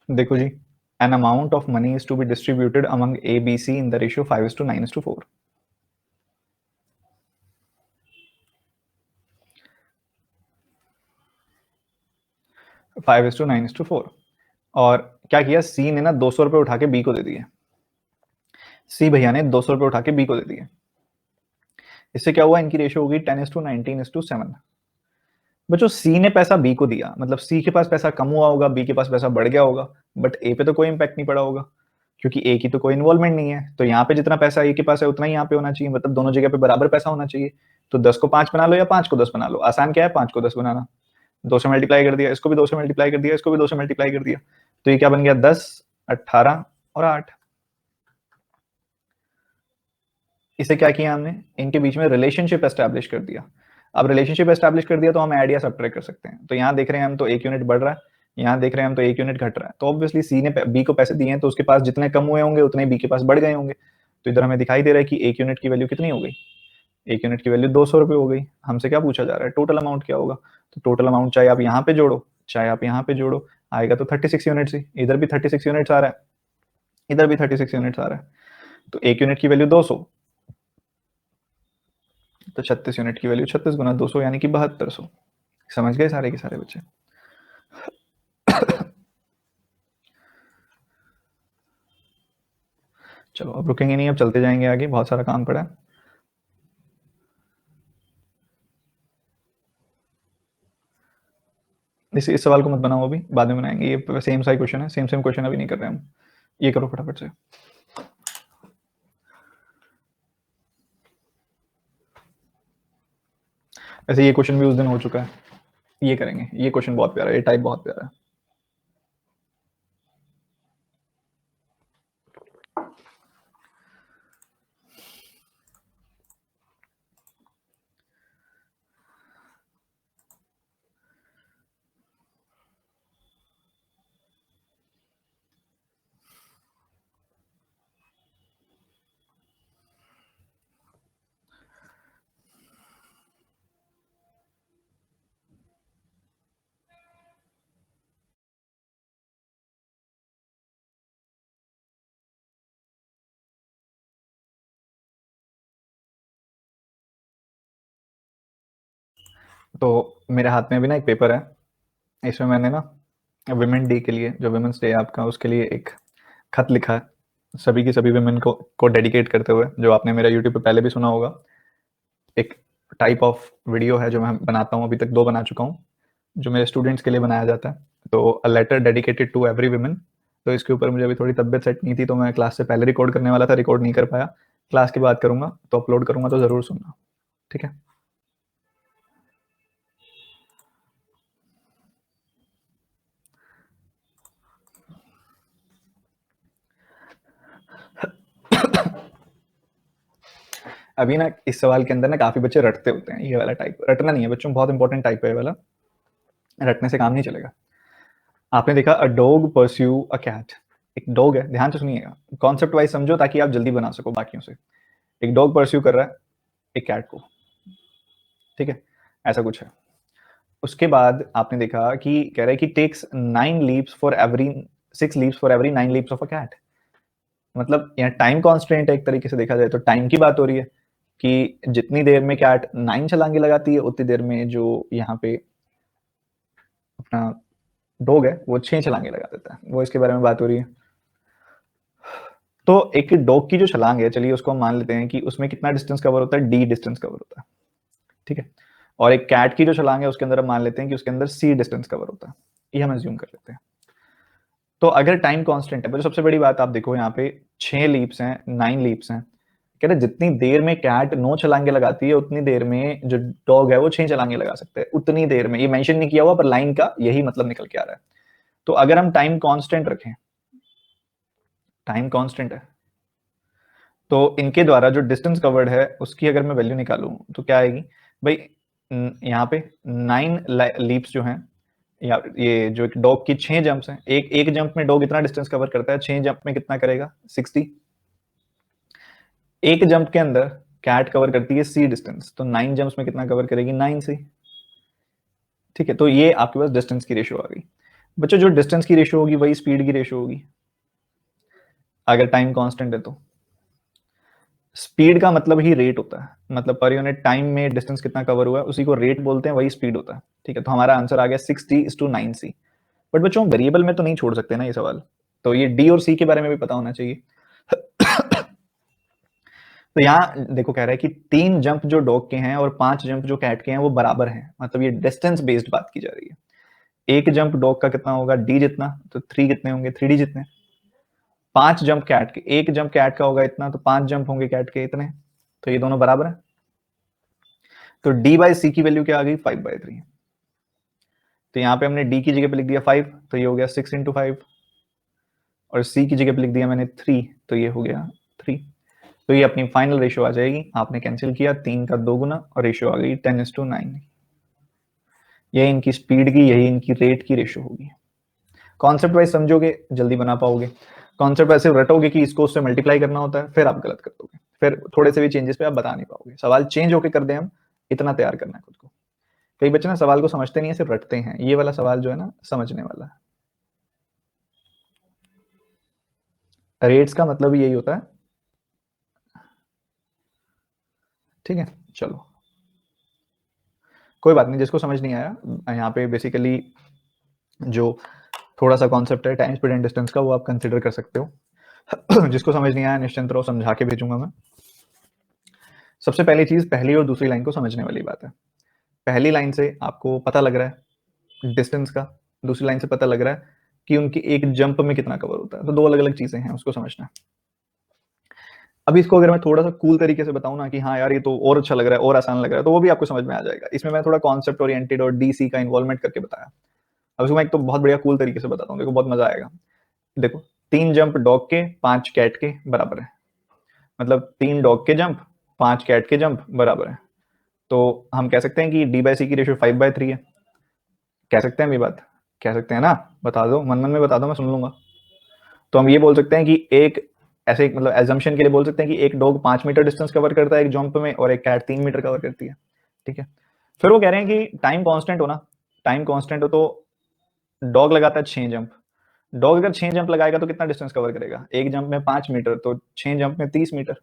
देखो जी, an amount of money is to be distributed among A B C in the ratio 5:9:4। 5:9:4। और क्या किया, सी ने ना 200 रुपये उठा के बी को दे दिए। सी भैया ने 200 रुपये उठा के बी को दे दिए। इससे क्या हुआ, इनकी रेशियो होगी 10:19:7। बच्चों सी ने पैसा बी को दिया, मतलब सी के पास पैसा कम हुआ होगा, बी के पास पैसा बढ़ गया होगा, बट ए पे तो कोई इंपैक्ट नहीं पड़ा होगा क्योंकि ए की तो कोई इन्वॉल्वमेंट नहीं है। तो यहाँ पे जितना पैसा ए के पास है उतना ही यहाँ पे होना चाहिए, मतलब दोनों जगह पे बराबर पैसा होना चाहिए। तो 10 को 5 बना लो या 5 को 10 बना लो, आसान क्या है 5 को 10 बनाना। 2 से मल्टीप्लाई कर दिया, इसको भी 2 से मल्टीप्लाई कर दिया, इसको भी 2 से मल्टीप्लाई कर दिया, तो ये क्या बन गया 10, 18 और 8। इसे क्या किया हमने, इनके बीच में रिलेशनशिप एस्टैब्लिश कर दिया। अब रिलेशनशिप एस्टैब्लिश कर दिया तो हम ऐड या सब्ट्रैक्ट कर सकते हैं। तो यहाँ देख रहे हैं हम तो 1 यूनिट बढ़ रहा है, यहाँ देख रहे हैं हम तो 1 यूनिट घट रहा है। तो ऑब्वियसली सी ने बी को पैसे दिए हैं तो उसके पास जितने कम हुए होंगे उतने बी के पास बढ़ गए होंगे। तो इधर हमें दिखाई दे रहा है कि 1 यूनिट की वैल्यू कितनी हो गई, 1 यूनिट की वैल्यू 200 रुपये हो गई। हमसे क्या पूछा जा रहा है, टोटल अमाउंट क्या होगा। तो टोटल अमाउंट चाहे आप यहाँ पे जोड़ो चाहे आप यहाँ पे जोड़ो, आएगा तो 36 यूनिट्स ही। इधर भी 36 यूनिट्स आ रहा है, इधर भी 36 यूनिट्स आ रहा है। तो 1 यूनिट की वैल्यू 200, तो 36 यूनिट की वैल्यू 36 गुना 200 यानी कि 7200। समझ गए सारे के सारे बच्चे। चलो अब रुकेंगे नहीं, अब चलते जाएंगे आगे, बहुत सारा काम पड़ा है। इस सवाल को मत बनाओ, अभी बाद में बनाएंगे। ये सेम सा क्वेश्चन है, सेम क्वेश्चन अभी नहीं कर रहे हम। ये करो फटाफट से। वैसे ये क्वेश्चन भी उस दिन हो चुका है, ये करेंगे। ये क्वेश्चन बहुत प्यारा है, ये टाइप बहुत प्यारा है। तो मेरे हाथ में अभी ना एक पेपर है, इसमें मैंने ना विमेन डे के लिए, जो विमेंस डे है आपका, उसके लिए एक खत लिखा है सभी की सभी विमेन को डेडिकेट करते हुए। जो आपने मेरा यूट्यूब पे पहले भी सुना होगा, एक टाइप ऑफ वीडियो है जो मैं बनाता हूँ, अभी तक 2 बना चुका हूँ, जो मेरे स्टूडेंट्स के लिए बनाया जाता है। तो a letter dedicated to every women. तो इसके ऊपर मुझे अभी थोड़ी तबियत सेट नहीं थी, तो मैं क्लास से पहले रिकॉर्ड करने वाला था, रिकॉर्ड नहीं कर पाया। क्लास की बात करूंगा तो अपलोड करूंगा, तो ज़रूर सुनना, ठीक है। अभी ना इस सवाल के अंदर ना काफी बच्चे रटते होते हैं, ये वाला टाइप रटना नहीं है बच्चों, बहुत इंपॉर्टेंट टाइप है ये वाला, रटने से काम नहीं चलेगा। आपने देखा a dog pursue a cat, एक डॉग है, ध्यान से सुनिएगा, कॉन्सेप्ट वाइज समझो ताकि आप जल्दी बना सको बाकियों से। एक डॉग परस्यू कर रहा है एक कैट को, ठीक है, ऐसा कुछ है। उसके बाद आपने देखा कि कह रहा है कि takes 9 leaves for every 6 leaves for every 9 leaves of a cat. मतलब यहाँ टाइम कॉन्स्टेंट है, एक तरीके से देखा जाए तो टाइम की बात हो रही है कि जितनी देर में कैट 9 छलांगे लगाती है उतनी देर में जो यहाँ पे अपना डॉग है वो 6 छलांगे लगा देता है, वो इसके बारे में बात हो रही है। तो एक डॉग की जो छलांग है, चलिए उसको हम मान लेते हैं कि उसमें कितना डिस्टेंस कवर होता है, डी डिस्टेंस कवर होता है, ठीक है। और एक कैट की जो छलांग है उसके अंदर हम मान लेते हैं कि उसके अंदर सी डिस्टेंस कवर होता है, ये हम एज्यूम कर लेते हैं। तो अगर टाइम कांस्टेंट है, तो सबसे बड़ी बात आप देखो यहाँ पे 6 लीप्स हैं, 9 लीप्स हैं, कह रहे जितनी देर में कैट 9 छलांगे लगाती है उतनी देर में जो डॉग है वो 6 छलांगे लगा सकते हैं, उतनी देर में। ये मेंशन नहीं किया हुआ पर लाइन का यही मतलब निकल के आ रहा है। तो अगर हम टाइम कांस्टेंट रखें, टाइम कांस्टेंट है, तो इनके द्वारा जो डिस्टेंस कवर्ड है उसकी अगर मैं वैल्यू निकालूं तो क्या आएगी भाई, यहाँ पे 9 लीप्स जो हैं, या ये जो डॉग की 6 जंप्स हैं, एक जंप में डॉग इतना डिस्टेंस कवर करता है, 6 जंप में कितना करेगा 60। एक जंप के अंदर कैट कवर करती है सी डिस्टेंस, तो 9 जंप्स में कितना कवर करेगी 9 सी, ठीक है। तो ये आपके पास डिस्टेंस की रेशियो आ गई। बच्चों जो डिस्टेंस की रेशियो होगी वही स्पीड की रेशियो होगी अगर टाइम कांस्टेंट है तो। स्पीड का मतलब ही रेट होता है, मतलब पर यूनिट टाइम में डिस्टेंस कितना कवर हुआ है उसी को रेट बोलते हैं, वही स्पीड होता है, ठीक है। तो हमारा आंसर आ गया 60:9c। बट बच्चों वेरिएबल में तो नहीं छोड़ सकते ना ये सवाल, तो ये डी और सी के बारे में भी पता होना चाहिए। तो यहाँ देखो कह रहा है कि 3 जंप जो डॉग के हैं और 5 जंप जो कैट के हैं वो बराबर हैं, मतलब ये डिस्टेंस बेस्ड बात की जा रही है। एक जंप डॉग का कितना होगा, डी जितना, तो 3 कितने होंगे, 3D जितने। 5 जंप कैट के, एक जंप कैट का होगा इतना, तो 5 जंप होंगे कैट के इतने, तो ये दोनों बराबर है। तो डी बाई सी की वैल्यू क्या आ गई, 5/3। तो यहाँ पे हमने डी की जगह पे लिख दिया 5, तो ये हो गया 6 × 5, और सी की जगह पे लिख दिया मैंने 3, तो ये हो गया 3। तो ये अपनी फाइनल रेशियो आ जाएगी, आपने कैंसिल किया 3 का 2 गुना और रेशियो आ गई 10:9। यही इनकी स्पीड की, यही इनकी रेट की रेशियो होगी। कॉन्सेप्ट वाइज समझोगे जल्दी बना पाओगे, कॉन्सेप्ट वैसे रटोगे कि इसको उससे मल्टीप्लाई करना होता है, फिर आप गलत कर दोगे, फिर थोड़े से भी चेंजेस पे आप बता नहीं पाओगे। सवाल चेंज होके कर दें हम, इतना तैयार करना है खुद को। कई बच्चे ना सवाल को समझते नहीं है, सिर्फ रटते हैं। ये वाला सवाल जो है ना समझने वाला है। रेट्स का मतलब यही होता है, ठीक है। चलो कोई बात नहीं, जिसको समझ नहीं आया, यहाँ पे बेसिकली जो थोड़ा सा कॉन्सेप्ट है टाइम स्पीड एंड डिस्टेंस का, वो आप कंसिडर कर सकते हो। जिसको समझ नहीं आया निश्चिंत रहो, समझा के भेजूंगा मैं। सबसे पहली चीज, पहली और दूसरी लाइन को समझने वाली बात है। पहली लाइन से आपको पता लग रहा है डिस्टेंस का, दूसरी लाइन से पता लग रहा है कि उनकी एक जंप में कितना कवर होता है, तो दो अलग अलग चीजें हैं, उसको समझना है। अभी इसको अगर मैं थोड़ा सा कूल तरीके से बताऊं ना कि हाँ यार ये तो और अच्छा लग रहा है और आसान लग रहा है, तो वो भी आपको समझ में आ जाएगा। इसमें मैं थोड़ा कॉन्सेप्ट ओरिएंटेड और डीसी का इन्वॉल्वमेंट करके बताया। अब इसको मैं एक तो बहुत बढ़िया कूल तरीके से बताता हूँ, देखो बहुत मजा आएगा। देखो 3 जंप डॉग के 5 कैट के बराबर है, मतलब 3 डॉग के जंप 5 कैट के जंप बराबर है। तो हम कह सकते हैं कि डी बाई सी की रेशियो 5/3 है। कह सकते हैं, मेरी बात कह सकते हैं ना, बता दो मन मन में बता दो, मैं सुन लूंगा। तो हम ये बोल सकते हैं कि एक ऐसे मतलब एजम्पशन के लिए बोल सकते हैं कि एक डॉग 5 मीटर डिस्टेंस कवर करता है एक जंप में, और एक कैट 3 मीटर कवर करती है, ठीक है। फिर वो कह रहे हैं कि टाइम कांस्टेंट हो ना, टाइम कांस्टेंट हो तो डॉग लगाता है 6 जंप। डॉग अगर 6 जंप लगाएगा तो कितना डिस्टेंस कवर करेगा, एक जंप में 5 मीटर, तो 6 जंप में 30 मीटर।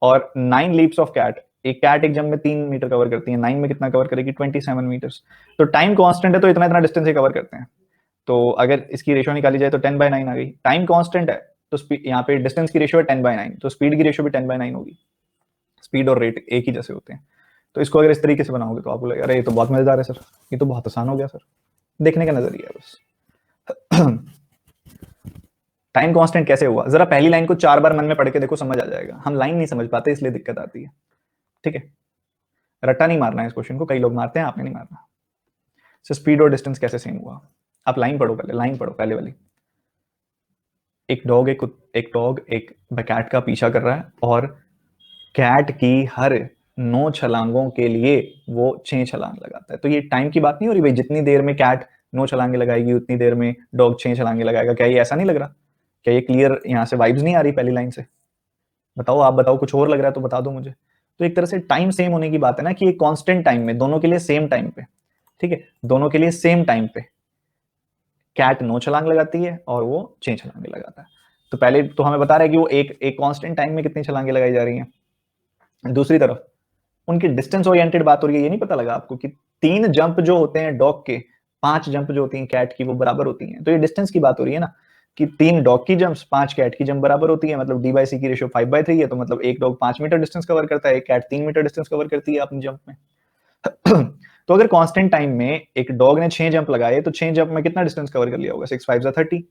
और 9 लीप्स ऑफ कैट, एक कैट एक जंप में 3 मीटर कवर करती है, 9 में कितना कवर करेगी, 27 मीटर्स। तो टाइम कांस्टेंट है तो इतना इतना डिस्टेंस ही कवर करते हैं। तो अगर इसकी रेशियो निकाली जाए तो 10/9 आ गई। टाइम कांस्टेंट है तो यहाँ पे डिस्टेंस की रेशियो है 10/9, तो स्पीड की रेशियो भी 10/9 होगी। स्पीड और रेट एक ही जैसे होते हैं। तो इसको अगर इस तरीके से बनाओगे तो आपको लगेगा अरे ये तो बहुत मजेदार है सर, ये तो बहुत आसान हो गया सर। देखने का नजरिया है बस। टाइम कांस्टेंट कैसे हुआ, जरा पहली लाइन को 4 बार मन में पढ़ के देखो, समझ आ जाएगा। हम लाइन नहीं समझ पाते इसलिए दिक्कत आती है, ठीक है। रट्टा नहीं मारना है इस क्वेश्चन को, कई लोग मारते हैं, आपने नहीं मारना। सो स्पीड और डिस्टेंस कैसे सेम हुआ, आप लाइन पढ़ो पहले, लाइन पढ़ो पहले वाली। एक डॉग एक कैट का पीछा कर रहा है, और कैट की हर 9 छलांगों के लिए वो 6 छलांग लगाता है। तो ये टाइम की बात नहीं हो रही भाई, जितनी देर में कैट 9 छलांगे लगाएगी उतनी देर में डॉग 6 छलांगे लगाएगा। क्या ये ऐसा नहीं लग रहा, क्या ये क्लियर यहाँ से वाइब्स नहीं आ रही पहली लाइन से? बताओ, आप बताओ, कुछ और लग रहा है तो बता दो मुझे। तो एक तरह से टाइम सेम होने की बात है ना, कि एक कांस्टेंट टाइम में दोनों के लिए सेम टाइम पे, ठीक है, दोनों के लिए सेम टाइम पे कैट 9 छलांग लगाती है और वो 6 छलांगे लगाता है। तो पहले तो हमें बता रहा है कि वो एक कांस्टेंट टाइम में कितनी छलांगे लगाई जा रही हैं। दूसरी तरफ उनकी डिस्टेंस ओरिएंटेड बात हो रही है। ये नहीं पता लगा आपको कि 3 जंप जो होते हैं डॉग के, 5 जंप जो होती हैं कैट की, वो बराबर होती हैं। तो ये डिस्टेंस की बात हो रही है ना, कि 3 डॉग की जंप्स 5 कैट की जंप बराबर होती है, मतलब डी बाई सी की रेशियो 5/3 है। तो मतलब एक डॉग 5 मीटर डिस्टेंस कवर करता है, एक कैट 3 मीटर डिस्टेंस कवर करती है अपनी जंप में। तो अगर कांस्टेंट टाइम में एक डॉग ने 6 जंप लगाए तो 6 जंप में कितना डिस्टेंस कवर कर लिया होगा, 6 5 30।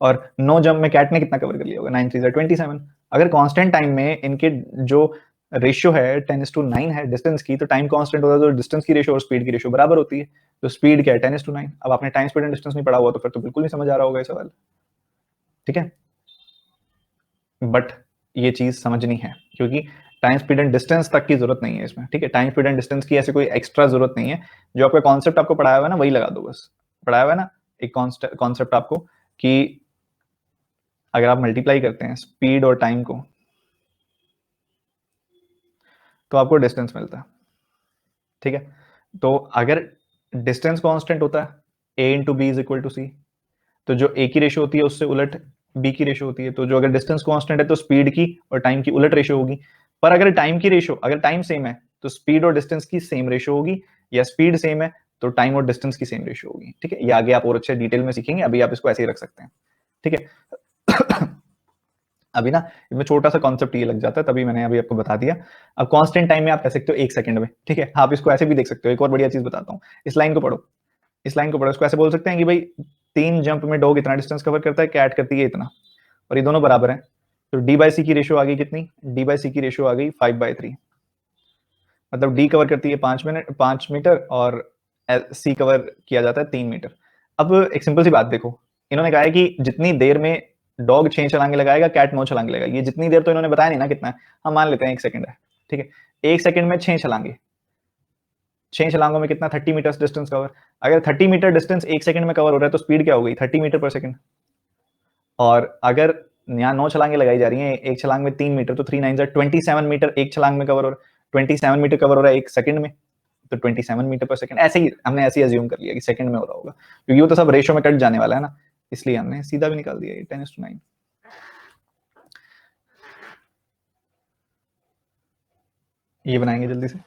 और 9 जंप में कैट ने कितना कवर कर लिया होगा, 9 3 27। अगर कांस्टेंट टाइम में इनके जो रेशियो है 10:9 है डिस्टेंस की, तो टाइम कांस्टेंट होता है तो डिस्टेंस की रेशियो और स्पीड की रेशियो बराबर होती है। तो स्पीड क्या है, 10:9। अब आपने टाइम स्पीड एंड डिस्टेंस नहीं पढ़ा हुआ तो फिर तो बिल्कुल नहीं समझ आ रहा होगा ये सवाल, ठीक है। बट ये चीज समझनी है, क्योंकि टाइम स्पीड एंड डिस्टेंस तक की जरूरत नहीं है इसमें, ठीक है। टाइम स्पीड एंड डिस्टेंस की ऐसी कोई एक्स्ट्रा जरूरत नहीं है। जो आपका कॉन्सेप्ट आपको पढ़ाया हुआ है ना वही लगा दो बस। पढ़ाया हुआ है ना एक कॉन्सेप्ट आपको, कि अगर आप मल्टीप्लाई करते हैं स्पीड और टाइम को तो आपको डिस्टेंस मिलता है, ठीक है। तो अगर डिस्टेंस कांस्टेंट होता है a into B is equal to C, तो जो a की रेशियो होती है उससे उलट b की रेशियो होती है। तो जो अगर डिस्टेंस कांस्टेंट है तो स्पीड की और टाइम की उलट रेशियो होगी। पर अगर टाइम की रेशियो, अगर टाइम सेम है तो स्पीड और डिस्टेंस की सेम रेशियो होगी, या स्पीड सेम है तो टाइम और डिस्टेंस की सेम रेशियो होगी, ठीक है। ये आगे आप और अच्छे डिटेल में सीखेंगे, अभी आप इसको ऐसे ही रख सकते हैं, ठीक है। अभी ना इसमें छोटा सा कॉन्सेप्ट ये लग जाता है, तभी मैंने अभी आपको बता दिया। अब कांस्टेंट टाइम में आप कह सकते हो 1 सेकंड में, ठीक है। आप इसको ऐसे भी देख सकते हो, एक और बढ़िया चीज बताता हूँ, इस लाइन को पढ़ो, इस लाइन को पढ़ो, इसको ऐसे बोल सकते हैं कि भाई 3 जंप में डॉग इतना डिस्टेंस कवर करता है, कैट करती है इतना, और ये दोनों बराबर हैं, तो डी बाई सी की रेशियो आ गई कितनी, डी बाई सी की रेशियो आ गई 5/3, मतलब डी कवर करती है 5 मीटर और सी कवर किया जाता है 3 मीटर। अब एक सिंपल सी बात देखो, इन्होंने कहा है कि जितनी देर में डॉग 6 छलांगे लगाएगा, कैट 9 छलांगे लगाएगी, ये जितनी देर तो इन्होंने बताया नहीं ना कितना है, हम मान लेते हैं 1 सेकंड है, ठीक है। 1 सेकंड में 6 छलांगे, 6 छलांगों में कितना, 30 मीटर डिस्टेंस कवर। अगर 30 मीटर डिस्टेंस 1 सेकंड में कवर हो रहा है तो स्पीड क्या हो गई, 30 मीटर पर सेकंड। और अगर यहाँ 9 छलांगे लगाई जा रही हैं, एक छलांग में 3 मीटर, तो 3 9 27 मीटर एक छलांग में कवर हो रहा है, 27 मीटर कवर हो रहा है 1 सेकंड में, तो 27 मीटर पर सेकंड। ऐसे ही हमने ऐसे ही अज्यूम कर लिया कि सेकंड में हो रहा होगा, क्योंकि वो तो सब रेशो में कट जाने वाला है ना, इसलिए हमने सीधा भी निकाल दिया ये 10:9। ये बनाएंगे जल्दी से।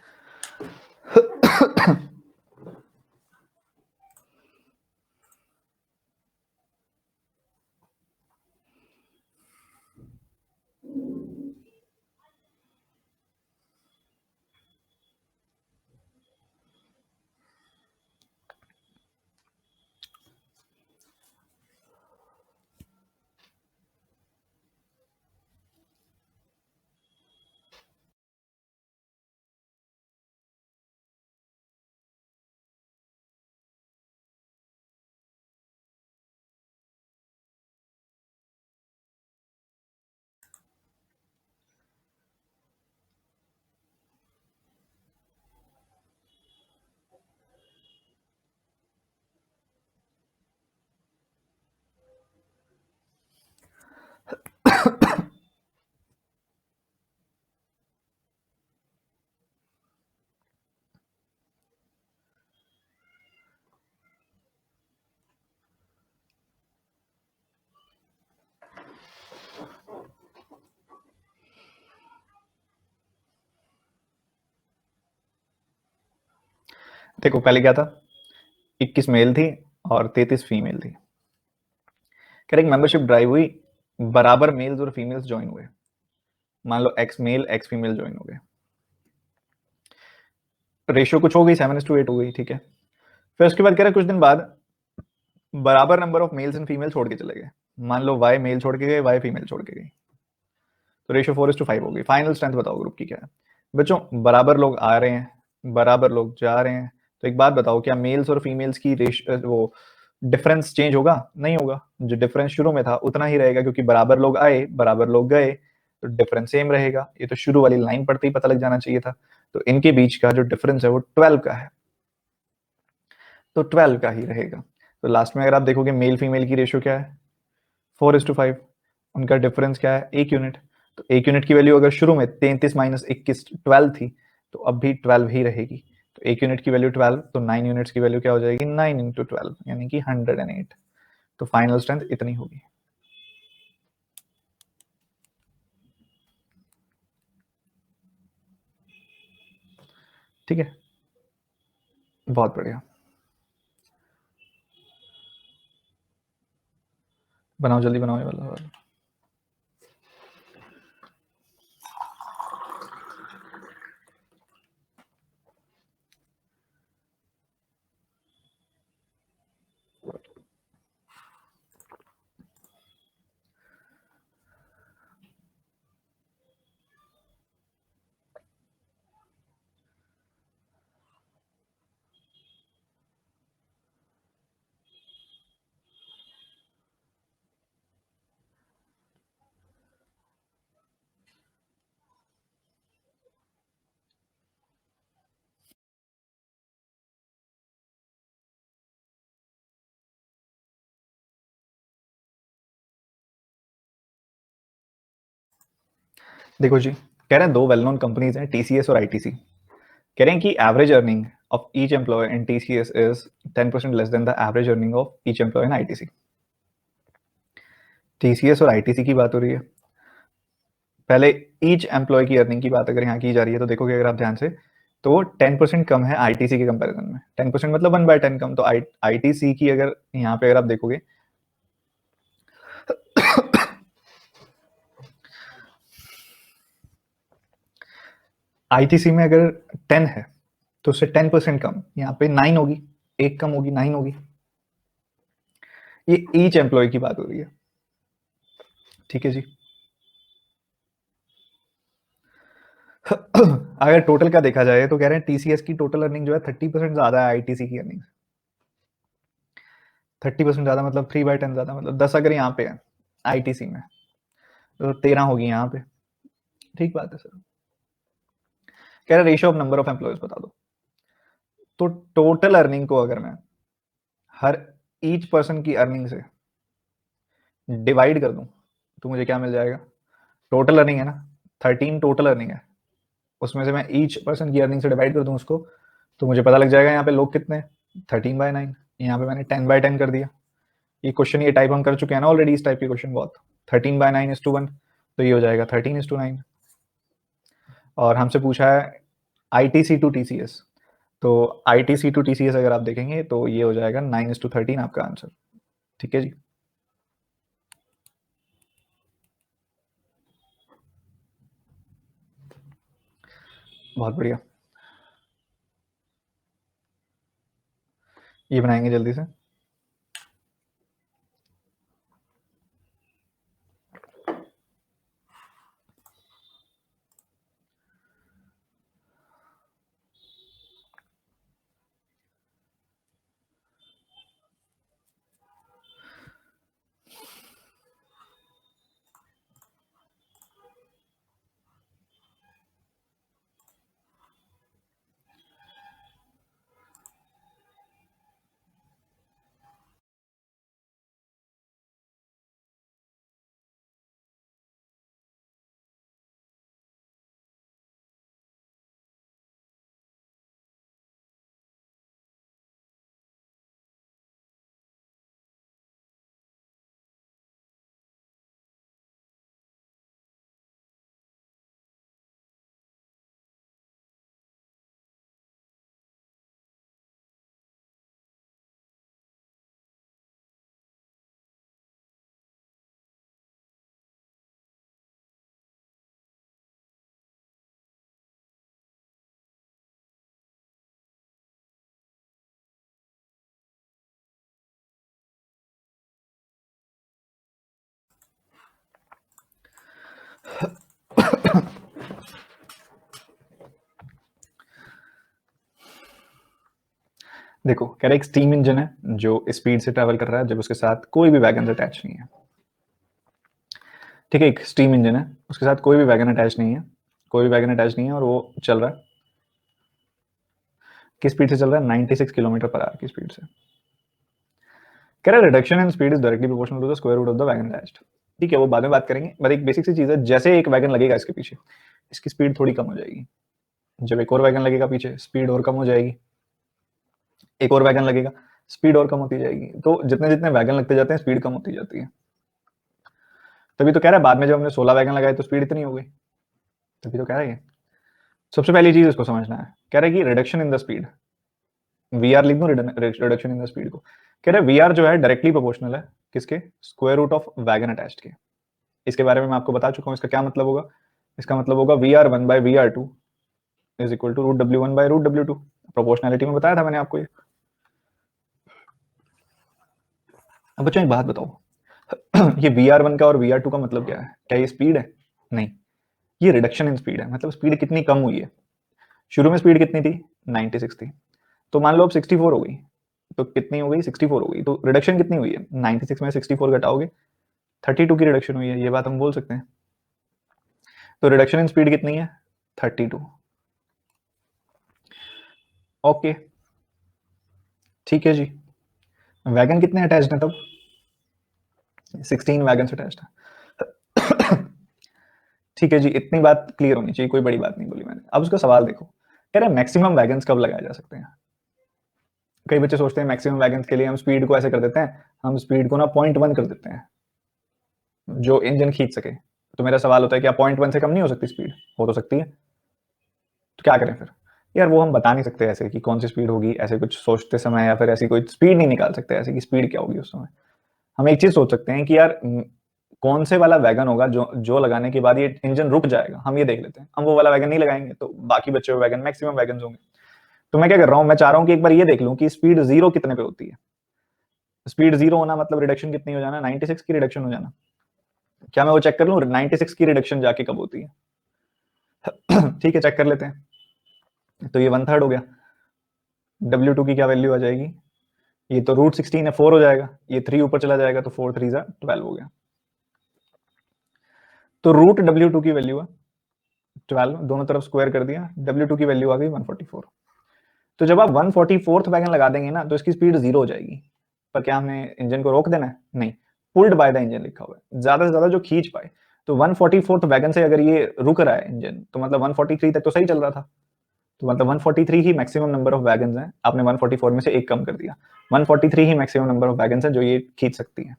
देखो पहले क्या था, 21 मेल थी और 33 फीमेल थी। करेक्ट, मेंबरशिप ड्राइव हुई, बराबर मेल्स और फीमेल्स ज्वाइन हुए, मान लो X male X female join हो गए, रेशियो कुछ हो गई 7:8 हो गई, ठीक है। फिर उसके बाद कह रहा है कुछ दिन बाद बराबर number of males and female छोड़ के चले गए, मान लो वाई मेल छोड़ के गए, वाई फीमेल छोड़ के गई, तो रेशियो 4:5 हो गई। फाइनल स्ट्रेंथ बताओ ग्रुप की क्या है। बच्चों बराबर लोग आ रहे हैं, बराबर लोग जा रहे हैं, तो एक बात बताओ, क्या मेल्स और फीमेल्स की वो डिफरेंस चेंज होगा? नहीं होगा, जो डिफरेंस शुरू में था उतना ही रहेगा, क्योंकि बराबर लोग आए बराबर लोग गए, तो डिफरेंस सेम रहेगा। ये तो शुरू वाली लाइन पढ़ते ही पता लग जाना चाहिए था। तो इनके बीच का जो डिफरेंस है वो 12 का है, तो 12 का ही रहेगा। तो लास्ट में अगर आप देखोगे मेल फीमेल की रेशियो क्या है, 4:5, उनका डिफरेंस क्या है, 1 यूनिट। तो 1 यूनिट की वैल्यू अगर शुरू में 33 माइनस 21 12 थी, तो अब भी 12 ही रहेगी। तो 1 यूनिट की वैल्यू 12, तो 9 यूनिट्स की वैल्यू क्या हो जाएगी, 9 इंटू 12 यानी कि 108। तो फाइनल स्ट्रेंथ इतनी होगी, ठीक है। बहुत बढ़िया, बनाओ जल्दी बनाओ ये वाला। देखो जी, कह रहे हैं दो वेल नोन कंपनीज हैं, टीसीएस और आईटीसी। कह रहे हैं कि average earning of each employee in TCS is 10% less than the average earning of each employee in ITC. TCS और आईटीसी की बात हो रही है। पहले ईच एम्प्लॉय की अर्निंग की बात अगर यहाँ की जा रही है, तो देखोगे अगर आप ध्यान से, तो 10% कम है आईटीसी के कंपैरिजन में। 10% मतलब 1/10 कम। तो आईटीसी की अगर यहाँ पे अगर आप देखोगे आईटीसी में अगर 10 है तो उससे 10% कम, यहाँ पे 9 होगी, एक कम होगी, 9 होगी। ये ईच एम्प्लॉय की बात हो रही है, ठीक है जी। अगर टोटल का देखा जाए तो कह रहे हैं टीसीएस की टोटल अर्निंग जो है 30% ज्यादा है आईटीसी की अर्निंग। 30% ज्यादा मतलब 3/10 ज्यादा, मतलब 10 अगर यहाँ पे है आईटीसी में तो 13 होगी यहाँ पे। ठीक बात है सर। कह रहे ratio of number of employees बता दो। तो टोटल अर्निंग को अगर मैं हर ईच पर्सन की अर्निंग से डिवाइड कर दूं तो मुझे क्या मिल जाएगा? टोटल अर्निंग है ना, 13 टोटल अर्निंग है, उसमें से मैं ईच पर्सन की अर्निंग से डिवाइड कर दूं उसको, तो मुझे पता लग जाएगा यहाँ पे लोग कितने हैं, 13/9। यहाँ पे मैंने 10/10 कर दिया। ये क्वेश्चन ये टाइप हम कर चुके हैं ना ऑलरेडी, इस टाइप के क्वेश्चन बहुत। 13/9:1, तो ये हो जाएगा 13:9। और हमसे पूछा है आईटीसी टू टीसीएस, तो आईटीसी टू टीसीएस अगर आप देखेंगे तो ये हो जाएगा 9:13 आपका आंसर। ठीक है जी। बहुत बढ़िया, ये बनाएंगे जल्दी से। देखो कह रहा है एक स्टीम इंजन है जो स्पीड से ट्रैवल कर रहा है जब उसके साथ कोई भी वैगन अटैच नहीं है। ठीक है, एक स्टीम इंजन है, उसके साथ कोई भी वैगन अटैच नहीं है, कोई भी वैगन अटैच नहीं है, और वो चल रहा है किस स्पीड से चल रहा है? 96 किलोमीटर पर आवर की स्पीड से। कह रहा है reduction in speed is directly proportional to the square root of the wagon attached. ठीक है, वो बाद में बात करेंगे, बट एक बेसिक सी चीज है, जैसे एक वैगन लगेगा इसके पीछे, इसकी स्पीड थोड़ी कम हो जाएगी। जब एक और वैगन लगेगा पीछे, स्पीड और कम हो जाएगी। एक और वैगन लगेगा, स्पीड और कम होती जाएगी। तो जितने जितने वैगन लगते जाते हैं स्पीड कम होती जाती है। तभी तो कह रहा है बाद में जब हमने 16 वैगन लगाए तो स्पीड इतनी हो गई। तभी तो कह रहा है। सबसे पहली चीज इसको समझना है, कह रहा है कि reduction in the speed, we are लिख दो रिडक्शन इन द स्पीड को। कह रहा है वी आर जो है डायरेक्टली प्रोपोर्शनल है किसके? Square root of wagon attached के। इसके बारे में मैं आपको बता चुका हूं, इसका क्या मतलब होगा? इसका मतलब होगा VR1/VR2 is equal to √W1/√W2। Proportionality में बताया था मैंने आपको ये। अब बच्चों एक बात बताओ, ये VR1 का और VR2 का मतलब क्या है? क्या ये स्पीड है? नहीं, ये रिडक्शन इन स्पीड है। मतलब स्पीड कितनी कम हुई है। शुरू में स्पीड कितनी थी? 96 थी, तो मान लो अब 64 हो गई, तो कितनी हो गई? 64 हो गई। तो रिडक्शन कितनी हुई है? 96 में 64 घटाओगे 32 की रिडक्शन हुई है, ये बात हम बोल सकते हैं। तो रिडक्शन इन स्पीड कितनी है? 32। ओके, ठीक है जी। वैगन कितने अटैच्ड हैं तब? 16 वैगन अटैच्ड है। ठीक है जी, इतनी बात क्लियर होनी चाहिए, कोई बड़ी बात नहीं बोली मैंने। अब उसका सवाल देखो, कह रहे हैं मैक्सिमम वैगन्स कब लगाए जा सकते हैं। कई बच्चे सोचते हैं मैक्सिमम वैगन्स के लिए हम स्पीड को ऐसे कर देते हैं, हम स्पीड को ना 0.1 कर देते हैं जो इंजन खींच सके। तो मेरा सवाल होता है क्या 0.1 से कम नहीं हो सकती स्पीड? हो तो सकती है, तो क्या करें फिर? यार वो हम बता नहीं सकते ऐसे कि कौन सी स्पीड होगी ऐसे कुछ सोचते समय, या फिर ऐसी कोई स्पीड नहीं निकाल सकते ऐसे कि स्पीड क्या होगी उस समय। हम एक चीज सोच सकते हैं कि यार कौन से वाला वैगन होगा जो जो लगाने के बाद ये इंजन रुक जाएगा, हम ये देख लेते हैं। हम वो वाला वैगन नहीं लगाएंगे तो बाकी बचे हुए वैगन मैक्सिमम वैगन होंगे। तो मैं क्या कर रहा हूँ, मैं चाह रहा हूँ कि एक बार ये देख लूँ कि स्पीड जीरो कितने पे होती है। स्पीड जीरो होना मतलब रिडक्शन कितनी हो जाना, 96 की रिडक्शन हो जाना। क्या मैं वो चेक कर लूँ 96 की रिडक्शन जाके कब होती है? ठीक है, चेक कर लेते हैं। तो ये 1/3 हो गया। W2 की क्या वैल्यू आ जाएगी, ये तो √16 है, 4 हो जाएगा। ये 3 ऊपर चला जाएगा तो 4 3 12 हो गया। तो √W2 की वैल्यू है 12, दोनों तरफ स्क्वायर कर दिया, W2 की वैल्यू आ गई 144। तो जब आप 144th वैगन लगा देंगे ना तो इसकी स्पीड जीरो हो जाएगी। पर क्या हमें इंजन को रोक देना है? नहीं, पुल्ड बाय द इंजन लिखा हुआ है, ज्यादा से ज्यादा जो खींच पाए। तो 144th वैगन से अगर ये रुक रहा है इंजन, तो मतलब 143 तक तो सही चल रहा था। तो मतलब 143 ही मैक्सिमम नंबर ऑफ वैगन्स हैं, आपने 144 में से एक कम कर दिया। 143 ही मैक्सिमम नंबर ऑफ वैगन्स हैं जो ये खींच सकती है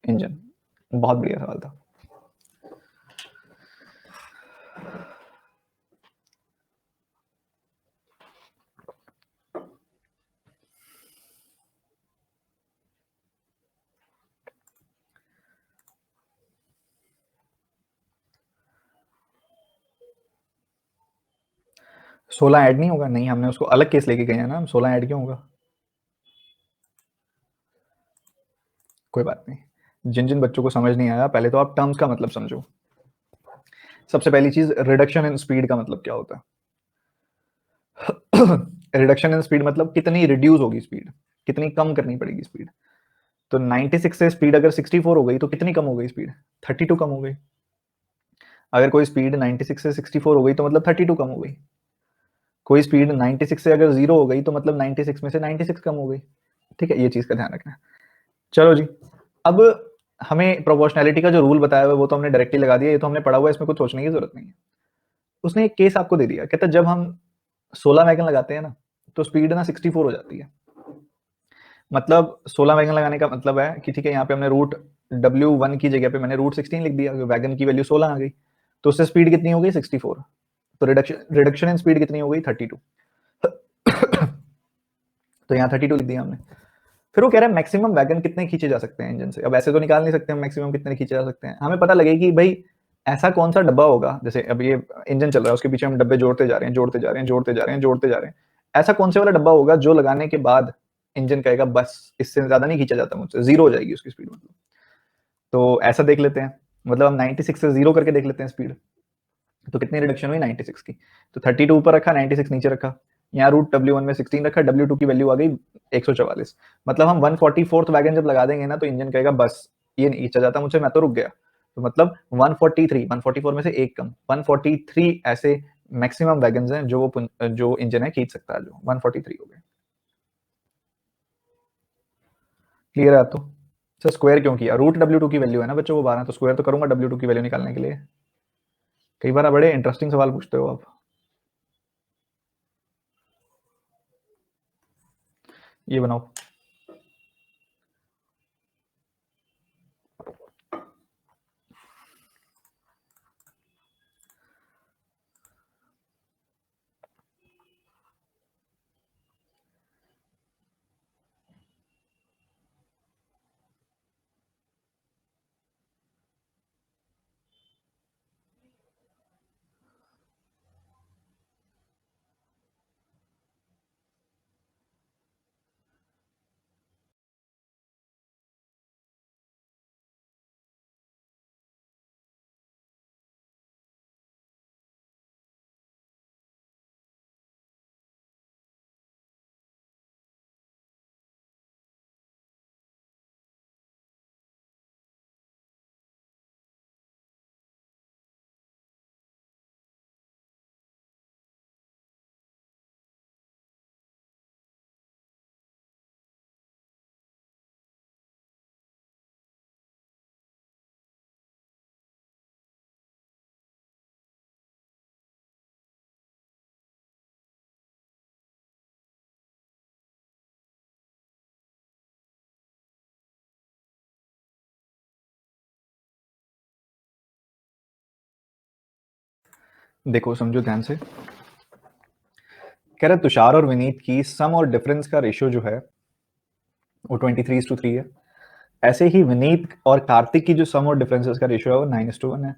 इंजन। बहुत बढ़िया सवाल था। 16 ऐड नहीं होगा? नहीं, हमने उसको अलग केस लेके गए हैं ना, हम 16 ऐड क्यों होगा? कोई बात नहीं, जिन जिन बच्चों को समझ नहीं आया पहले तो आप टर्म्स का मतलब समझो। सबसे पहली चीज, रिडक्शन इन स्पीड का मतलब क्या होता है? रिडक्शन इन स्पीड मतलब कितनी रिड्यूस होगी स्पीड, कितनी कम करनी पड़ेगी स्पीड। तो 96 से स्पीड अगर 64 हो गई तो कितनी कम हो गई स्पीड? 32 कम हो गई। अगर कोई स्पीड 96 से 64 हो गई तो मतलब 32 कम हो गई। कोई स्पीड 96 से अगर जीरो हो गई तो मतलब 96 में से 96 कम हो गई। ठीक है, ये चीज का ध्यान रखना है। चलो जी, अब हमें प्रोपोर्शनैलिटी का जो रूल बताया हुआ है वो तो हमने डायरेक्टली लगा दिया, ये तो हमने पढ़ा हुआ है, इसमें कुछ सोचने की जरूरत नहीं है। उसने एक केस आपको दे दिया, कहता है जब हम 16 वैगन लगाते हैं ना तो स्पीड ना 64 हो जाती है। मतलब 16 वैगन लगाने का मतलब है कि ठीक है, यहाँ पे हमने √W1 की जगह पे मैंने √16 लिख दिया, वैगन की वैल्यू 16 आ गई, तो उससे स्पीड कितनी हो गई? 64। तो रिडक्शन रिडक्शन इन स्पीड कितनी हो गई? 32। तो यहाँ 32 लिख दिया हमने। फिर वो कह रहा है मैक्सिमम वैगन कितने खींचे जा सकते हैं इंजन से। अब ऐसे तो निकाल नहीं सकते हम मैक्सिमम कितने खींचे जा सकते हैं, हमें पता लगे कि भाई ऐसा कौन सा डब्बा होगा, जैसे अब ये इंजन चल रहा है उसके पीछे हम डब्बे जोड़ते जा रहे हैं, जोड़ते जा रहे हैं, जोड़ते जा रहे हैं, जोड़ते जा रहे हैं। ऐसा कौन से वाला डब्बा होगा जो लगाने के बाद इंजन कहेगा बस इससे ज्यादा नहीं खींचा जाता मुझसे, जीरो हो जाएगी उसकी स्पीड। मतलब तो ऐसा देख लेते हैं, मतलब हम 96 से जीरो करके देख लेते हैं स्पीड। तो कितनी रिडक्शन हुई 96 की? तो 32 ऊपर रखा, 96 नीचे रखा। यहाँ √W1 में 16 रखा, W2 की वैल्यू आ गई 144। मतलब हम 144th वैगन जब लगा देंगे ना तो इंजन कहेगा बस ये नहीं खींचा जाता मुझसे, मैं तो रुक गया। तो मतलब 143, 144 में से एक कम, 143 ऐसे मैक्सिमम वैगन हैं जो वो जो इंजन है खींच सकता है, जो 143 हो गए। क्लियर है आप? तो सर स्क्वायर क्यों किया? √W2 की वैल्यू है ना बच्चों वो 12, तो स्क्वायर तो करूंगा W2 की वैल्यू निकालने के लिए। कई बार बड़े इंटरेस्टिंग सवाल पूछते हो आप। ये बनाओ। देखो समझो ध्यान से, कह रहे तुषार और विनीत की सम और डिफरेंस का रेशियो जो है वो 23:3 है। ऐसे ही विनीत और कार्तिक की जो सम और डिफरेंसेस का रेशियो है वो 9:1 है।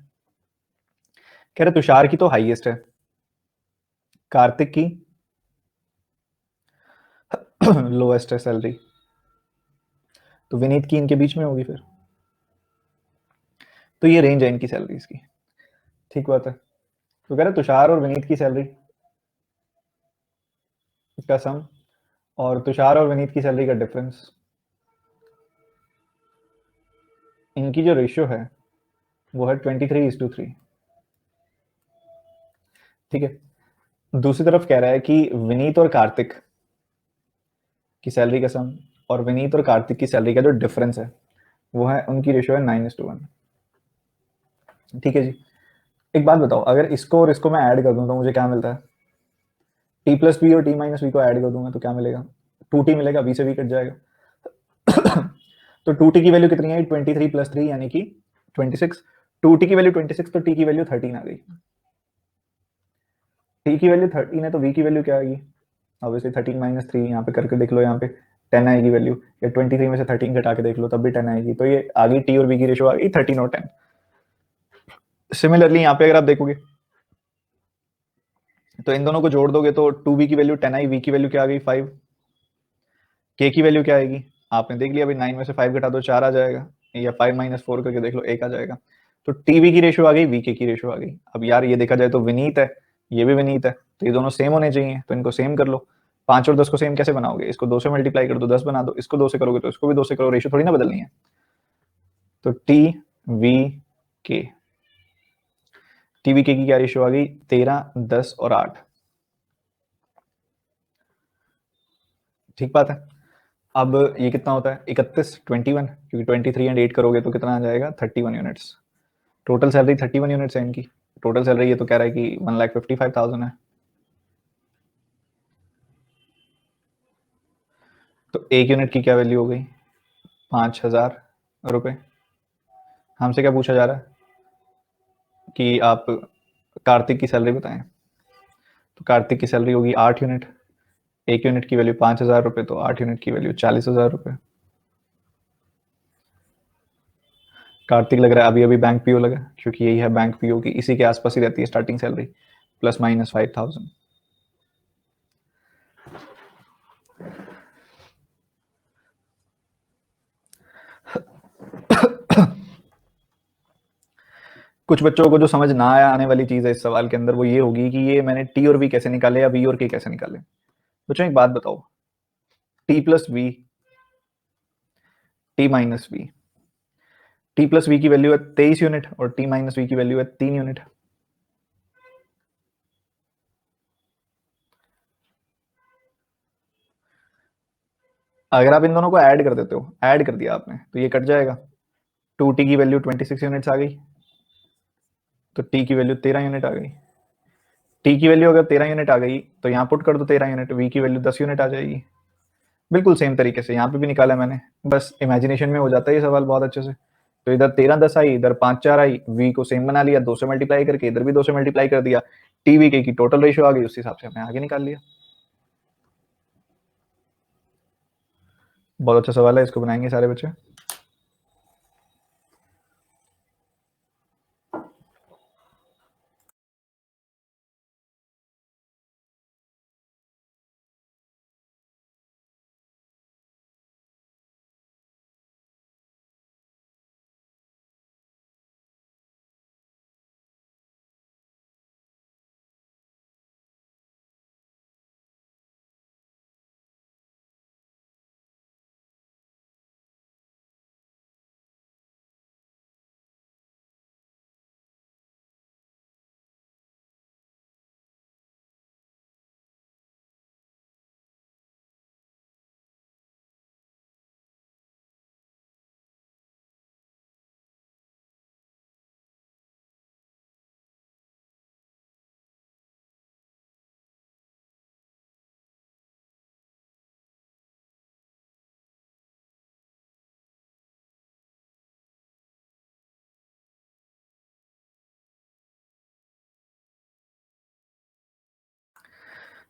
कह रहे तुषार की तो हाईएस्ट है, कार्तिक की लोएस्ट है सैलरी, तो विनीत की इनके बीच में होगी फिर। तो ये रेंज है इनकी सैलरीज की। ठीक बात है। तो कह रहे तुषार और विनीत की सैलरी का सम और तुषार और विनीत की सैलरी का डिफरेंस, इनकी जो रेशियो है वो है 23:3। ठीक है। दूसरी तरफ कह रहा है कि विनीत और कार्तिक की सैलरी का सम और विनीत और कार्तिक की सैलरी का जो डिफरेंस है वो है, उनकी रेशियो है 9:1। ठीक है जी। एक बात बताओ, अगर इसको और इसको मैं ऐड कर दूं तो मुझे क्या मिलता है? टी प्लस बी और टी माइनस बी को ऐड कर दूंगा तो क्या मिलेगा? 2t मिलेगा, बी से बी कट जाएगा। तो 2t की वैल्यू कितनी आई? 23 + 3 यानी कि 26। 2t की वैल्यू 26 तो t की वैल्यू 13 आ गई। t की वैल्यू 13 है तो v की वैल्यू क्या आएगी? ऑब्वियसली 13 - 3 यहाँ पे करके देख लो, यहाँ पे 10 आएगी वैल्यू, या 23 में से 13 घटा के देख लो तब भी 10 आएगी। तो ये आ गई t और v की रेशियो आ गई 13 और 10। सिमिलरली यहाँ पे अगर आप देखोगे तो इन दोनों को जोड़ दोगे तो 2v की वैल्यू 10 आई, v की वैल्यू क्या आ गई 5, k की वैल्यू क्या आएगी? आपने देख लिया अभी, 9 में से 5 घटा दो 4 आ जाएगा, या 5 - 4 करके देख लो 1 आ जाएगा। तो टीवी की रेशियो आ गई, वी के की रेशियो आ गई। अब यार ये देखा जाए तो विनीत है, ये भी विनीत है, तो ये दोनों सेम होने चाहिए, तो इनको सेम कर लो। 5 और 10 को सेम कैसे बनाओगे? इसको 2 से मल्टीप्लाई कर दो 10 बना दो, इसको 2 से करोगे तो इसको भी 2 से करो, रेशियो थोड़ी ना बदलनी है। तो टी वी के, टीवी के की क्या रेशियो आ गई? 13, 10 और 8। ठीक बात है। अब ये कितना होता है? 31, 21, क्योंकि 23 एंड 8 करोगे तो कितना आ जाएगा? 31 यूनिट्स। टोटल सैलरी 31 यूनिट्स है इनकी। टोटल सैलरी ये तो कह रहा है कि 1,55,000 है। तो एक यूनिट की क्या वैल्यू हो गई? 5,000 रुपये। हमसे क्या पूछा जा रहा है कि आप कार्तिक की सैलरी बताएं। तो कार्तिक की सैलरी होगी 8 यूनिट, एक यूनिट की वैल्यू 5,000 रुपये, तो 8 यूनिट की वैल्यू 40,000 रुपये। कार्तिक लग रहा है अभी अभी बैंक पीओ लगा, क्योंकि यही है बैंक पीओ की, इसी के आसपास ही रहती है स्टार्टिंग सैलरी, ±5,000। कुछ बच्चों को जो समझ ना आया आने वाली चीज है इस सवाल के अंदर वो ये होगी कि ये मैंने टी और वी कैसे निकाले या वी और के कैसे निकाले। बच्चों एक बात बताओ, T plus V, T minus V, T plus V की वैल्यू है 23 यूनिट और टी माइनस वी की वैल्यू है 3 यूनिट। अगर आप इन दोनों को ऐड कर देते हो, ऐड कर दिया आपने तो ये कट जाएगा। 2t की वैल्यू 26 यूनिट्स आ गई, तो t की वैल्यू 13 यूनिट आ गई। t की वैल्यू अगर 13 यूनिट आ गई तो यहाँ पुट कर दो 13 यूनिट, v की वैल्यू 10 यूनिट आ जाएगी। बिल्कुल सेम तरीके से यहाँ पे भी निकाला मैंने, बस इमेजिनेशन में हो जाता है ये सवाल बहुत अच्छे से। तो इधर 13, 10 आई, इधर 5, 4 आई, v को सेम बना लिया 2 से मल्टीप्लाई करके, इधर भी 2 से मल्टीप्लाई कर दिया, टी वी के की टोटल रेशियो आ गई, उस हिसाब से हमने आगे निकाल लिया। बहुत अच्छा सवाल है, इसको बनाएंगे सारे बच्चे।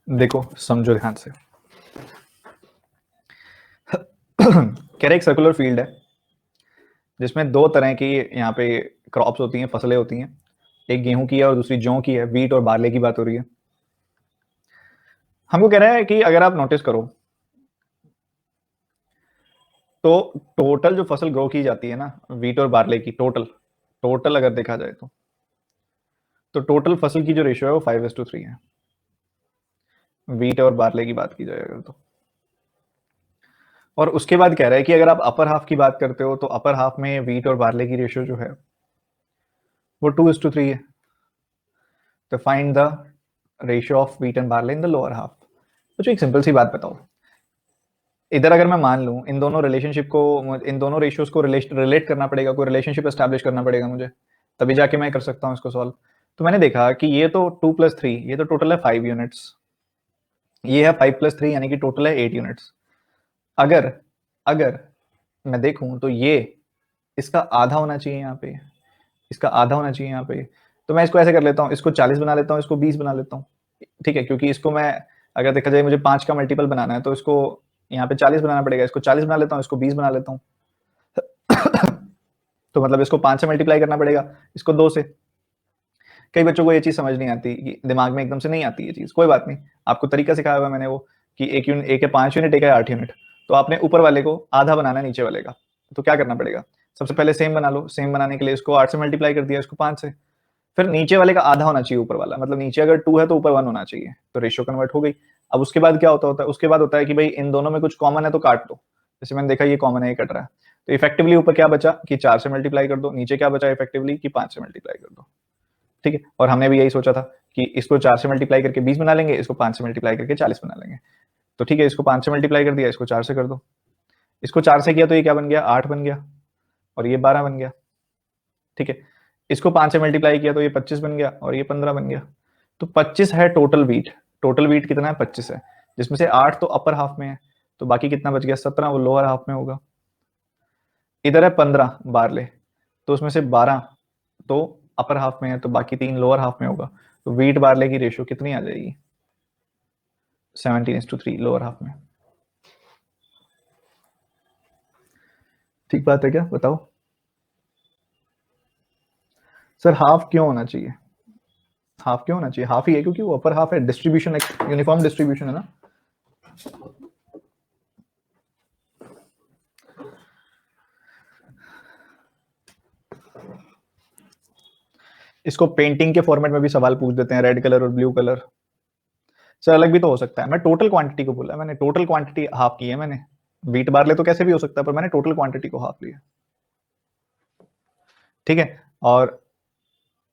देखो समझो ध्यान से। कह रहे एक सर्कुलर फील्ड है जिसमें दो तरह की यहाँ पे क्रॉप्स होती हैं, फसलें होती हैं। एक गेहूं की है और दूसरी जौ की है। वीट और बार्ले की बात हो रही है। हमको कह रहा है कि अगर आप नोटिस करो तो टोटल जो फसल ग्रो की जाती है ना वीट और बार्ले की, टोटल टोटल अगर देखा जाए तो टोटल फसल की जो रेशियो है वो 5:3 है, वीट और बार्ले की बात की जाए अगर तो। और उसके बाद कह रहा है कि अगर आप अपर हाफ की बात करते हो तो अपर हाफ में वीट और बार्ले की रेशियो जो है वो 2:3 है। तो find the ratio of wheat and barley in the lower half. तो एक सिंपल सी बात बताओ, इधर अगर मैं मान लूं इन दोनों रिलेशनशिप को, इन दोनों रेशियोज को रिलेट करना पड़ेगा, कोई रिलेशनशिप एस्टैब्लिश करना पड़ेगा मुझे, तभी जाके मैं कर सकता हूं इसको सॉल्व। तो मैंने देखा कि ये तो 2+3, ये तो टोटल है 5 यूनिट्स, ये है 5+3 यानी कि टोटल है 8 यूनिट्स। अगर अगर मैं देखूं तो ये इसका आधा होना चाहिए यहाँ पे, इसका आधा होना चाहिए यहाँ पे। तो मैं इसको ऐसे कर लेता हूँ, इसको 40 बना लेता हूँ, इसको 20 बना लेता हूँ। ठीक है, क्योंकि इसको मैं अगर देखा जाए मुझे 5 का मल्टीपल बनाना है तो इसको यहाँ पे 40 बनाना पड़ेगा। इसको 40 बना लेता हूँ, इसको 20 बना लेता हूँ। तो मतलब इसको 5 से मल्टीप्लाई करना पड़ेगा, इसको 2 से। कई बच्चों को ये चीज समझ नहीं आती, दिमाग में एकदम से नहीं आती ये चीज, कोई बात नहीं, आपको तरीका सिखाया हुआ मैंने वो कि एक यूनिट, एक है 5 यूनिट, एक है 8 यूनिट। तो आपने ऊपर वाले को आधा बनाना है नीचे वाले का। तो क्या करना पड़ेगा, सबसे पहले सेम बना लो। सेम बनाने के लिए इसको 8 से मल्टीप्लाई कर दिया, इसको 5 से। फिर नीचे वाले का आधा होना चाहिए ऊपर वाला, मतलब नीचे अगर 2 है तो ऊपर 1 होना चाहिए, तो रेशियो कन्वर्ट हो गई। अब उसके बाद क्या होता है, उसके बाद होता है कि भाई इन दोनों में कुछ कॉमन है तो काट दो। जैसे मैंने देखा ये कॉमन है, ये कट रहा है, तो इफेक्टिवली ऊपर क्या बचा कि 4 से मल्टीप्लाई कर दो, नीचे क्या बचा इफेक्टिवली कि 5 से मल्टीप्लाई कर दो। ठीक है, और हमने भी यही सोचा था कि इसको 4 से मल्टीप्लाई करके 20 बना लेंगे, इसको 5 से मल्टीप्लाई करके 40 बना लेंगे। तो ठीक है, इसको 5 से मल्टीप्लाई कर दिया, इसको 4 से कर दो। इसको 4 से किया तो ये क्या बन गया, 8 बन गया, और ये 12 बन गया। ठीक है, इसको 5 से मल्टीप्लाई किया तो ये 25 बन गया, और ये 15 बन गया। तो 25 है टोटल वीट। टोटल वीट कितना है, 25 है, जिसमें से 8 तो अपर हाफ में है, तो बाकी कितना बच गया, 17, वो लोअर हाफ में होगा। इधर है 15 बारले, तो उसमें से 12 तो अपर हाफ में है, तो बाकी 3 लोअर हाफ में होगा। तो वीट बारले की रेशियो कितनी आ जाएगी, 17:3 लोअर हाफ में। ठीक बात है क्या, बताओ। सर हाफ क्यों होना चाहिए, हाफ क्यों होना चाहिए, हाफ ही है क्योंकि वो अपर हाफ है, डिस्ट्रीब्यूशन यूनिफॉर्म डिस्ट्रीब्यूशन है ना। इसको पेंटिंग के फॉर्मेट में भी सवाल पूछ देते हैं, रेड कलर और ब्लू कलर। सर अलग भी तो हो सकता है, मैं टोटल क्वांटिटी को बोला, मैंने टोटल क्वांटिटी हाफ की है मैंने। वीट बार ले तो कैसे भी हो सकता है, पर मैंने टोटल क्वांटिटी को हाफ लिया। ठीक है, और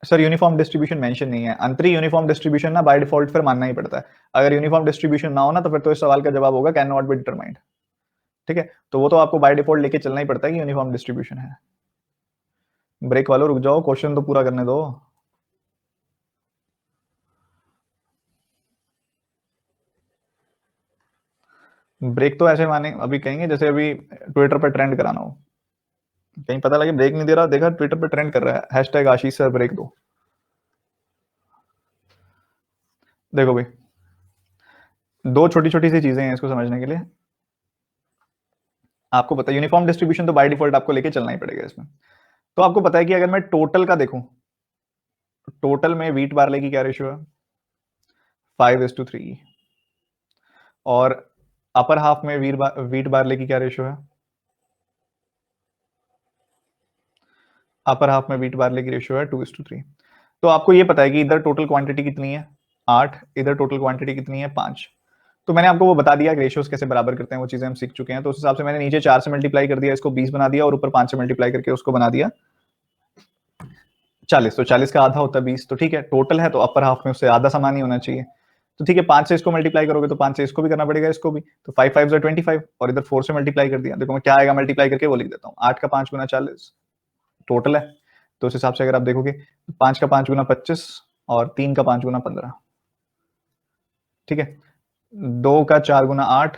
सर यूनिफॉर्म डिस्ट्रीब्यूशन मेंशन नहीं है, अंतरी यूनिफॉर्म डिस्ट्रीब्यूशन ना बाय डिफॉल्ट फिर मानना ही पड़ता है। अगर यूनिफॉर्म डिस्ट्रीब्यूशन ना हो ना तो फिर तो इस सवाल का जवाब होगा कैन नॉट बी डिटरमाइंड। ठीक है, तो वो तो आपको बाय डिफॉल्ट लेके चलना ही पड़ता है कि यूनिफॉर्म डिस्ट्रीब्यूशन है। ब्रेक वालों रुक जाओ, क्वेश्चन तो पूरा करने दो। ब्रेक तो ऐसे माने अभी कहेंगे जैसे अभी ट्विटर पर ट्रेंड कराना हो, कहीं पता लगे ब्रेक नहीं दे रहा, देखा ट्विटर पर ट्रेंड कर रहा है हैशटैग आशीष सर ब्रेक दो। देखो भाई, दो छोटी छोटी सी चीजें हैं इसको समझने के लिए। आपको पता है यूनिफॉर्म डिस्ट्रीब्यूशन तो बाय डिफॉल्ट आपको लेके चलना ही पड़ेगा इसमें। तो आपको पता है कि अगर मैं टोटल का देखूं, टोटल में वीट बार्ले की क्या रेशियो है, 5:3। और अपर हाफ में वीट बार्ले की क्या रेशियो है, अपर हाफ में वीट बार्ले की रेशियो है 2:3। तो आपको ये पता है कि इधर टोटल क्वांटिटी कितनी है 8, इधर टोटल क्वांटिटी कितनी है 5। तो मैंने आपको वो बता दिया रेशियोज कैसे बराबर करते हैं, वो चीजें हम सीख चुके हैं। तो उस हिसाब से मैंने नीचे 4 से मल्टीप्लाई कर दिया, इसको 20 बना दिया, और ऊपर 5 से मल्टीप्लाई करके उसको बना दिया 40। तो 40 का आधा होता है 20। तो ठीक है, टोटल है तो अपर हाफ में उससे आधा समान ही होना चाहिए। तो ठीक है, 5 से इसको मल्टीप्लाई करोगे तो 5 से इसको भी करना पड़ेगा, इसको भी। तो 5 5 25, और इधर 4 से मल्टीप्लाई कर दिया। देखो मैं क्या आएगा मल्टीप्लाई करके वो लिख देता हूँ, 8 का 5 गुना 40 टोटल है। तो उस हिसाब से अगर आप देखोगे 5 का 5 गुना 25 और 3 का 5 गुना 15। ठीक है, 2 का 4 गुना 8,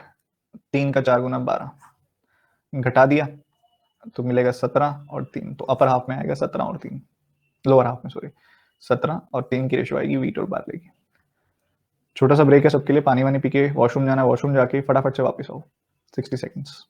3 का 4 गुना 12 घटा दिया तो मिलेगा 17 और 3। तो अपर हाफ में आएगा 17 और 3, लोअर हाफ में सॉरी 17 और 3 की रेशियो आएगी वीट और बार्ले की। छोटा सा ब्रेक है सबके लिए, पानी वानी पी के वॉशरूम जाना है, वॉशरूम जाके फटाफट से वापस आओ, 60 सेकेंड्स।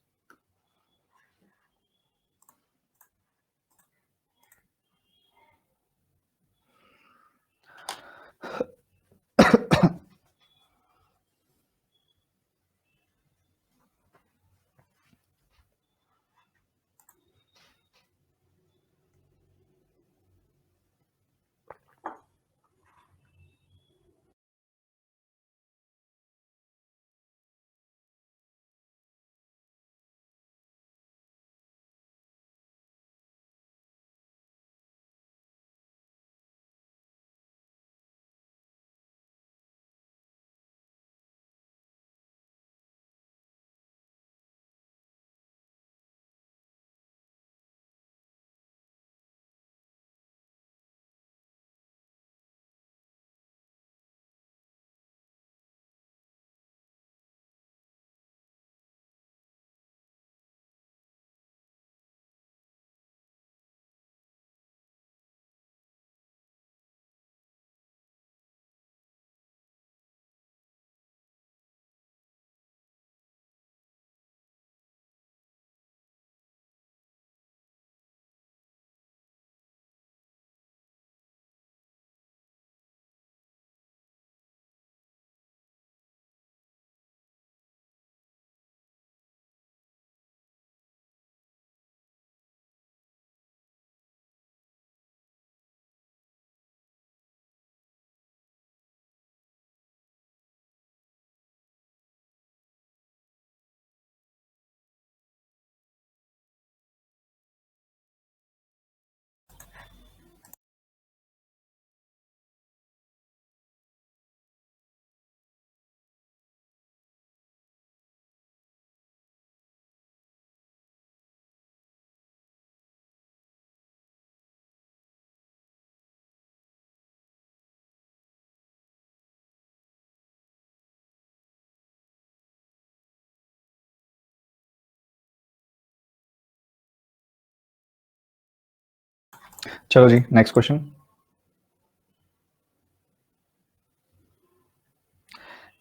चलो जी, नेक्स्ट क्वेश्चन।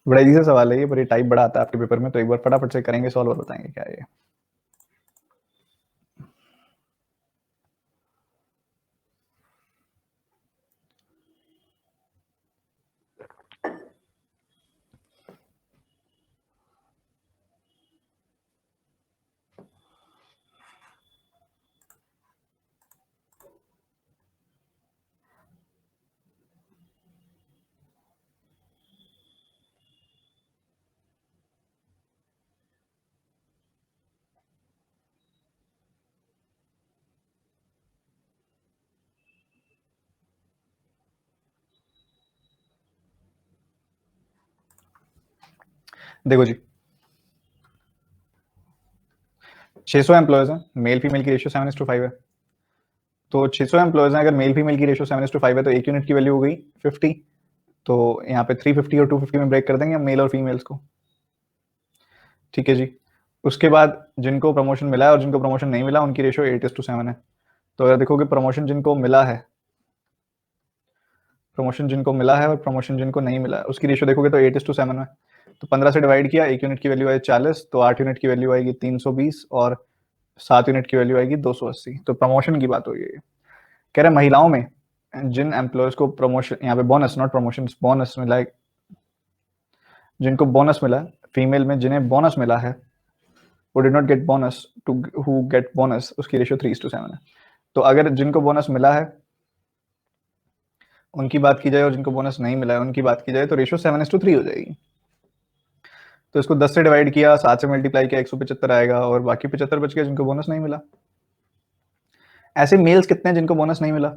बड़ा इजी सा सवाल है ये, पर ये टाइप बड़ा आता है आपके पेपर में, तो एक बार फटाफट से करेंगे सॉल्व और बताएंगे क्या है ये। देखो जी, 600 एम्प्लॉयज हैं, मेल फीमेल की रेशियो 7:5 है। तो 600 एम्प्लॉयज हैं, अगर मेल फीमेल की रेशियो 7:5 है तो एक यूनिट की वैल्यू हो गई 50। तो यहाँ पे 350 और 250 में ब्रेक कर देंगे हम मेल और फीमेल्स को। ठीक है जी। उसके बाद जिनको प्रमोशन मिला है और जिनको प्रमोशन नहीं मिला उनकी रेशियो 8:7 है। तो अगर देखोगे प्रमोशन जिनको मिला है, प्रमोशन जिनको मिला है और प्रमोशन जिनको नहीं मिला है उसकी रेशियो देखोगे तो 8:7 है। तो 15 से डिवाइड किया, एक यूनिट की वैल्यू आई 40, तो 8 यूनिट की वैल्यू आएगी 320 और 7 यूनिट की वैल्यू आएगी 280। तो प्रमोशन की बात हो गई। कह रहे महिलाओं में जिन एम्प्लॉयज को प्रमोशन, यहाँ पे बोनस नॉट प्रमोशन, बोनस मिला है, जिनको बोनस मिला है, फीमेल में जिन्हें बोनस मिला है, वो did not get bonus to who get bonus, उसकी रेशियो 3:7 है। तो अगर जिनको बोनस मिला है उनकी बात की जाए और जिनको बोनस नहीं मिला है उनकी बात की जाए तो रेशियो 7:3 हो जाएगी। तो इसको 10 से डिवाइड किया, 7 से मल्टीप्लाई किया, 175 आएगा और बाकी 75 बच गया जिनको बोनस नहीं मिला। ऐसे मेल्स कितने हैं जिनको बोनस नहीं मिला?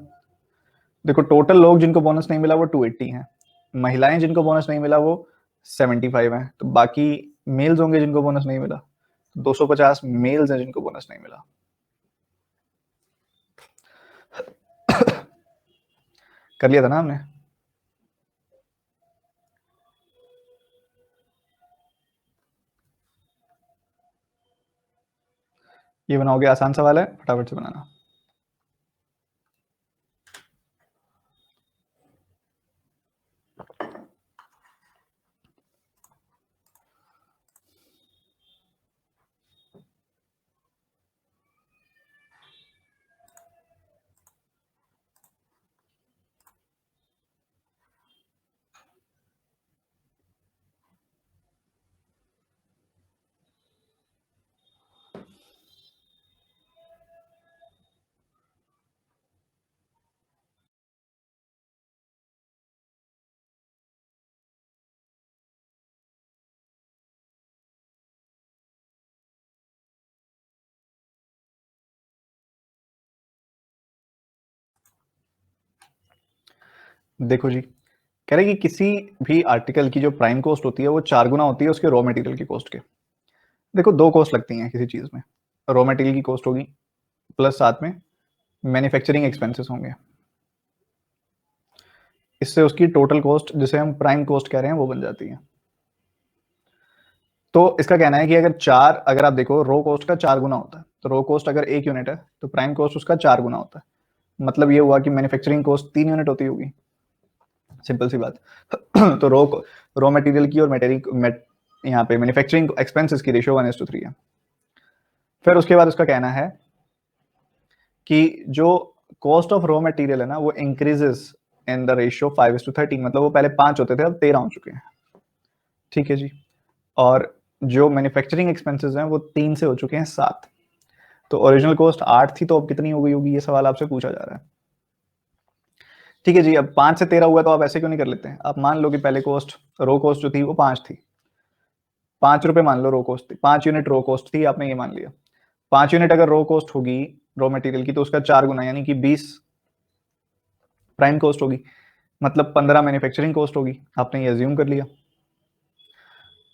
देखो टोटल लोग जिनको बोनस नहीं मिला वो 280 हैं, महिलाएं जिनको बोनस नहीं मिला वो 75 हैं, तो बाकी मेल्स होंगे जिनको बोनस नहीं मिला, 250 मेल्स हैं जिनको बोनस नहीं मिला। कर लिया था ना हमने? ये बनाओगे, आसान सवाल है, फटाफट से बनाना। देखो जी, कह रहे कि किसी भी आर्टिकल की जो प्राइम कॉस्ट होती है वो 4 गुना होती है उसके रॉ मटेरियल की कॉस्ट के। देखो 2 कॉस्ट लगती हैं किसी चीज़ में, रॉ मटेरियल की कॉस्ट होगी प्लस साथ में मैन्युफैक्चरिंग एक्सपेंसेस होंगे। इससे उसकी टोटल कॉस्ट जिसे हम प्राइम कॉस्ट कह रहे हैं वो बन जाती है। तो इसका कहना है कि अगर आप देखो रो कॉस्ट का 4 गुना होता है, तो रो कॉस्ट अगर 1 यूनिट है तो प्राइम कॉस्ट उसका 4 गुना होता है। मतलब ये हुआ कि मैन्युफैक्चरिंग कॉस्ट 3 यूनिट होगी। सिंपल सी बात। तो रॉ मटेरियल की और यहाँ पे मैन्युफैक्चरिंग एक्सपेंसेस की रेशियो 1:3 है। फिर उसके बाद उसका कहना है कि जो कॉस्ट ऑफ रॉ मटेरियल है ना वो इंक्रीजेस इन द रेशियो 5:13। मतलब वो पहले 5 होते थे, अब 13 हो चुके हैं। ठीक है जी। और जो मैन्युफैक्चरिंग एक्सपेंसेस हैं वो 3 से हो चुके हैं 7। तो ओरिजिनल कॉस्ट 8 थी, तो अब कितनी हो गई होगी, ये सवाल आपसे पूछा जा रहा है। ठीक है जी। अब 5 से 13 हुआ तो आप ऐसे क्यों नहीं कर लेते हैं? आप मान लो कि पहले रो कॉस्ट जो थी वो 5 थी, 5 रुपए मान लो रो कॉस्ट थी, 5 यूनिट रो कॉस्ट थी, आपने ये मान लिया। 5 यूनिट अगर रो कॉस्ट होगी रॉ मटेरियल की तो उसका 4 गुना यानी कि 20 प्राइम कॉस्ट होगी। मतलब 15 मैन्युफैक्चरिंग कॉस्ट होगी, आपने ये अज्यूम कर लिया।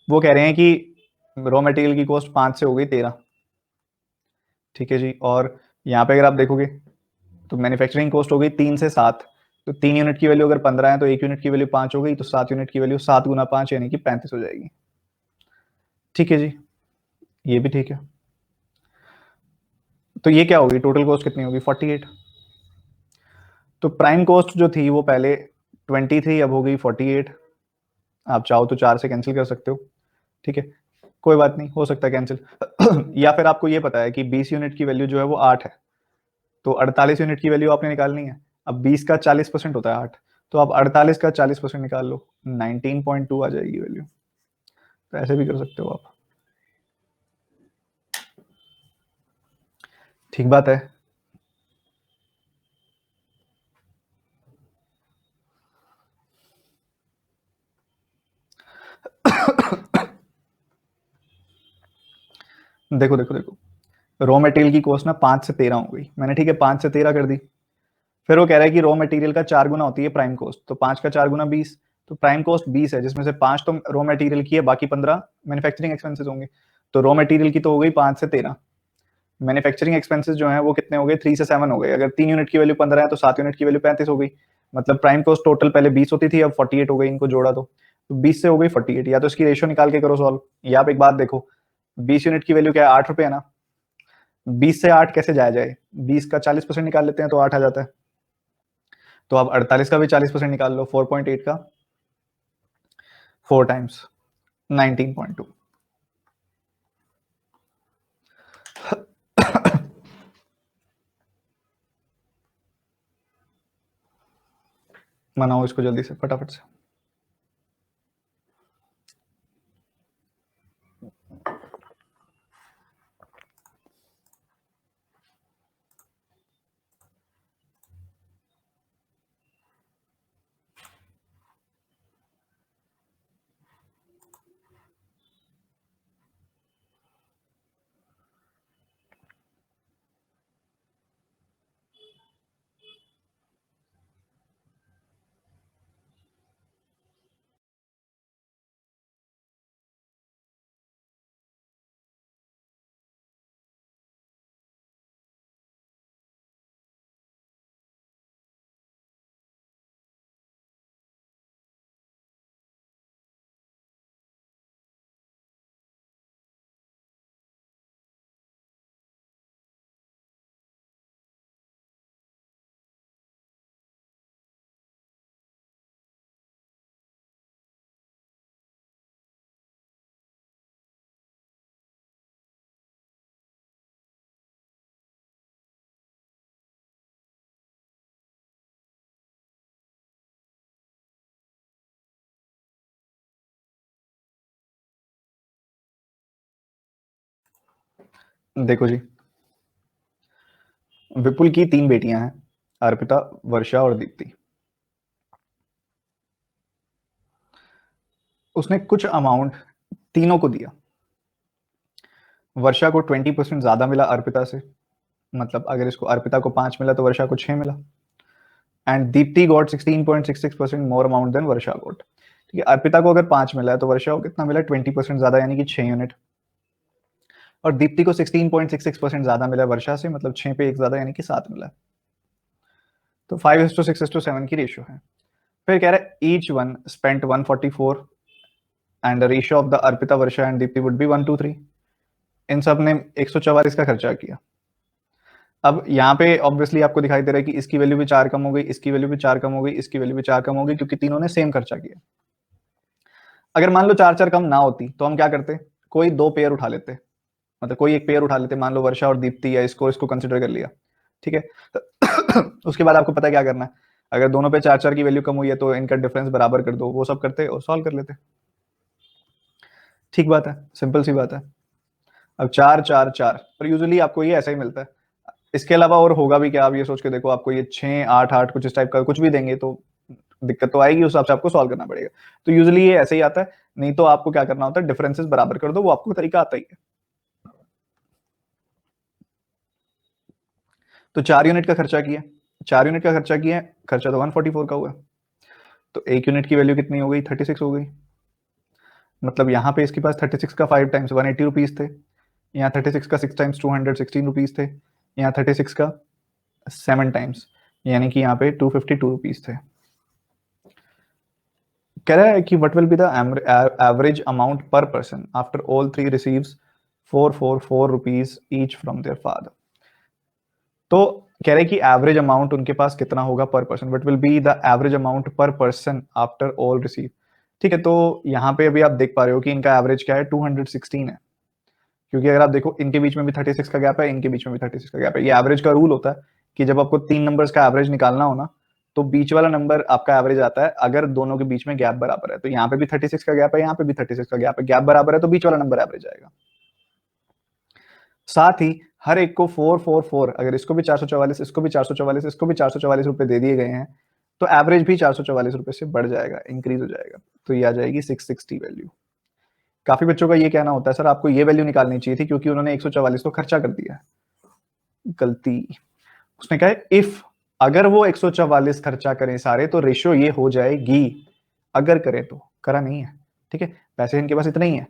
वो कह रहे हैं कि रॉ मटेरियल की कॉस्ट 5 से हो गई 13। ठीक है जी। और यहाँ पे अगर आप देखोगे तो मैन्युफैक्चरिंग कॉस्ट हो गई 3 से 7। तो 3 यूनिट की वैल्यू अगर 15 है तो 1 यूनिट की वैल्यू 5 हो गई, तो 7 यूनिट की वैल्यू 7 गुना 5 यानी कि 35 हो जाएगी। ठीक है जी, ये भी ठीक है। तो ये क्या होगी, टोटल कॉस्ट कितनी होगी, 48। तो प्राइम कॉस्ट जो थी वो पहले 20 थी, अब हो गई 48। आप चाहो तो 4 से कैंसिल कर सकते हो। ठीक है, कोई बात नहीं, हो सकता है कैंसिल। या फिर आपको ये पता है कि 20 यूनिट की वैल्यू जो है वो 8 है, तो 48 यूनिट की वैल्यू आपने निकालनी है। अब 20 का 40% होता है 8, तो आप 48 का 40% निकाल लो, 19.2 आ जाएगी वैल्यू। तो ऐसे भी कर सकते हो आप। ठीक बात है। देखो देखो देखो, रॉ मटेरियल की कॉस्ट ना 5 से 13 हो गई मैंने, ठीक है, 5 से 13 कर दी। फिर वो कह रहा है कि रॉ मटेरियल का 4 गुना होती है प्राइम कॉस्ट, तो 5 का 4 गुना 20। तो प्राइम कॉस्ट 20 है, जिसमें से 5 तो रॉ मटेरियल की है, बाकी 15 मैन्युफैक्चरिंग एक्सपेंसेस होंगे। तो रॉ मटेरियल की तो हो गई 5 से 13, मैन्युफैक्चरिंग एक्सपेंसेस जो है वो कितने हो गए, 3 से 7 हो गए। अगर 3 यूनिट की वैल्यू 15 है तो 7 यूनिट की वैल्यू 35 हो गई। मतलब प्राइम कॉस्ट टोटल पहले 20 होती थी, अब 48 हो गई, इनको जोड़ा तो 20 से हो गई 48। या तो इसकी रेशियो निकाल के करो सॉल्व, या आप एक बात देखो, 20 यूनिट की वैल्यू क्या है, 8 रुपए है ना। 20 से 8 कैसे जाया जाए, 20 का 40% निकाल लेते हैं तो 8 आ जाता है। तो आप 48 का भी 40% निकाल लो, 4.8 का 4 टाइम्स 19.2। मनाओ इसको जल्दी से, फटाफट से। देखो जी, विपुल की 3 बेटियां हैं, अर्पिता, वर्षा और दीप्ति। उसने कुछ अमाउंट तीनों को दिया। वर्षा को 20% ज्यादा मिला अर्पिता से, मतलब अगर इसको अर्पिता को 5 मिला तो वर्षा को 6 मिला। And Dipti got 16.66% more amount than Varsha got. ठीक है, अर्पिता को अगर 5 मिला है तो वर्षा को कितना मिला है? 20% ज्यादा, यानी कि 6 यूनिट। और दीप्ति को 16.66% ज्यादा मिला है वर्षा से, मतलब 6 पे 1 ज्यादा, यानी कि 7 मिला है। तो 5:6:7 की रेशियो है। फिर कह रहा है each one spent 144 and the ratio of the Arpita Varsha and Deepti would be 1:3। इन सब ने 144 का खर्चा किया। अब यहाँ पे ऑब्वियसली आपको दिखाई दे रहा है कि इसकी वैल्यू भी 4 कम हो गई, इसकी वैल्यू भी 4 कम हो गई, इसकी वैल्यू भी 4 कम हो गई, क्योंकि तीनों ने सेम खर्चा किया। अगर मान लो 4 4 कम ना होती तो हम क्या करते? कोई 2 पेयर उठा लेते, मतलब कोई एक पेयर उठा लेते, मान लो वर्षा और दीप्ति, या इसको कंसिडर कर लिया। ठीक है, तो उसके बाद आपको पता है क्या करना है। अगर दोनों पे 4 4 की वैल्यू कम हुई है तो इनका डिफरेंस बराबर कर दो, वो सब करते और सॉल्व कर लेते। ठीक बात है, सिंपल सी बात है। अब 4 4 4, पर यूजुअली आपको ये ऐसा ही मिलता है। इसके अलावा और होगा भी क्या? आप ये सोच के देखो, आपको ये 6 8 8 कुछ इस टाइप का कुछ भी देंगे तो दिक्कत तो आएगी, उस हिसाब से आपको सॉल्व करना पड़ेगा। तो यूजुअली ये ऐसे ही आता है, नहीं तो आपको क्या करना होता है, डिफरेंसेस बराबर कर दो, वो आपको तरीका आता ही है। तो 4 यूनिट का खर्चा किया, 4 यूनिट का खर्चा किया, खर्चा तो 144 का हुआ। तो 1 यूनिट की वैल्यू कितनी हो गई? 36 हो गई। मतलब यहाँ पे इसके पास 36 का 5 टाइम्स 180 रुपीज थे, यहाँ 36 का 6 टाइम्स 216 रुपीज थे, यहाँ 36 का 7 टाइम्स, यानी कि यहाँ पे 252 रुपीज थे। कह रहा है कि what will be the average amount per person after all three receives 444 rupees each from their father. तो कह रहे हैं कि एवरेज अमाउंट उनके पास कितना होगा पर person, what will be the average amount per person after all receive. ठीक है, तो यहाँ पे अभी आप देख पा रहे हो कि इनका एवरेज क्या है? 216 है, क्योंकि अगर आप देखो इनके बीच में भी 36 का गैप है, इनके बीच में भी 36 का गैप है। ये एवरेज का रूल होता है कि जब आपको 3 नंबर्स का एवरेज निकालना हो ना, तो बीच वाला नंबर आपका एवरेज आता है अगर दोनों के बीच में गैप बराबर है। तो यहाँ पे भी 36 का गैप है, यहाँ पे भी 36 का गैप है, गैप बराबर है तो बीच वाला नंबर एवरेज आएगा। साथ ही हर एक को 444, अगर इसको भी 444, इसको भी 444, इसको भी 444 रुपए दे दिए गए हैं, तो एवरेज भी 444 रुपए से बढ़ जाएगा, इंक्रीज हो जाएगा। तो ये आ जाएगी 660 वैल्यू। काफी बच्चों का ये कहना होता है, सर आपको ये वैल्यू निकालनी चाहिए थी क्योंकि उन्होंने 144 तो खर्चा कर दिया है। गलती। उसने कहा इफ, अगर वो 144 खर्चा करें सारे तो रेशियो ये हो जाएगी, अगर करें तो, करा नहीं है। ठीक है, पैसे इनके पास इतने ही है,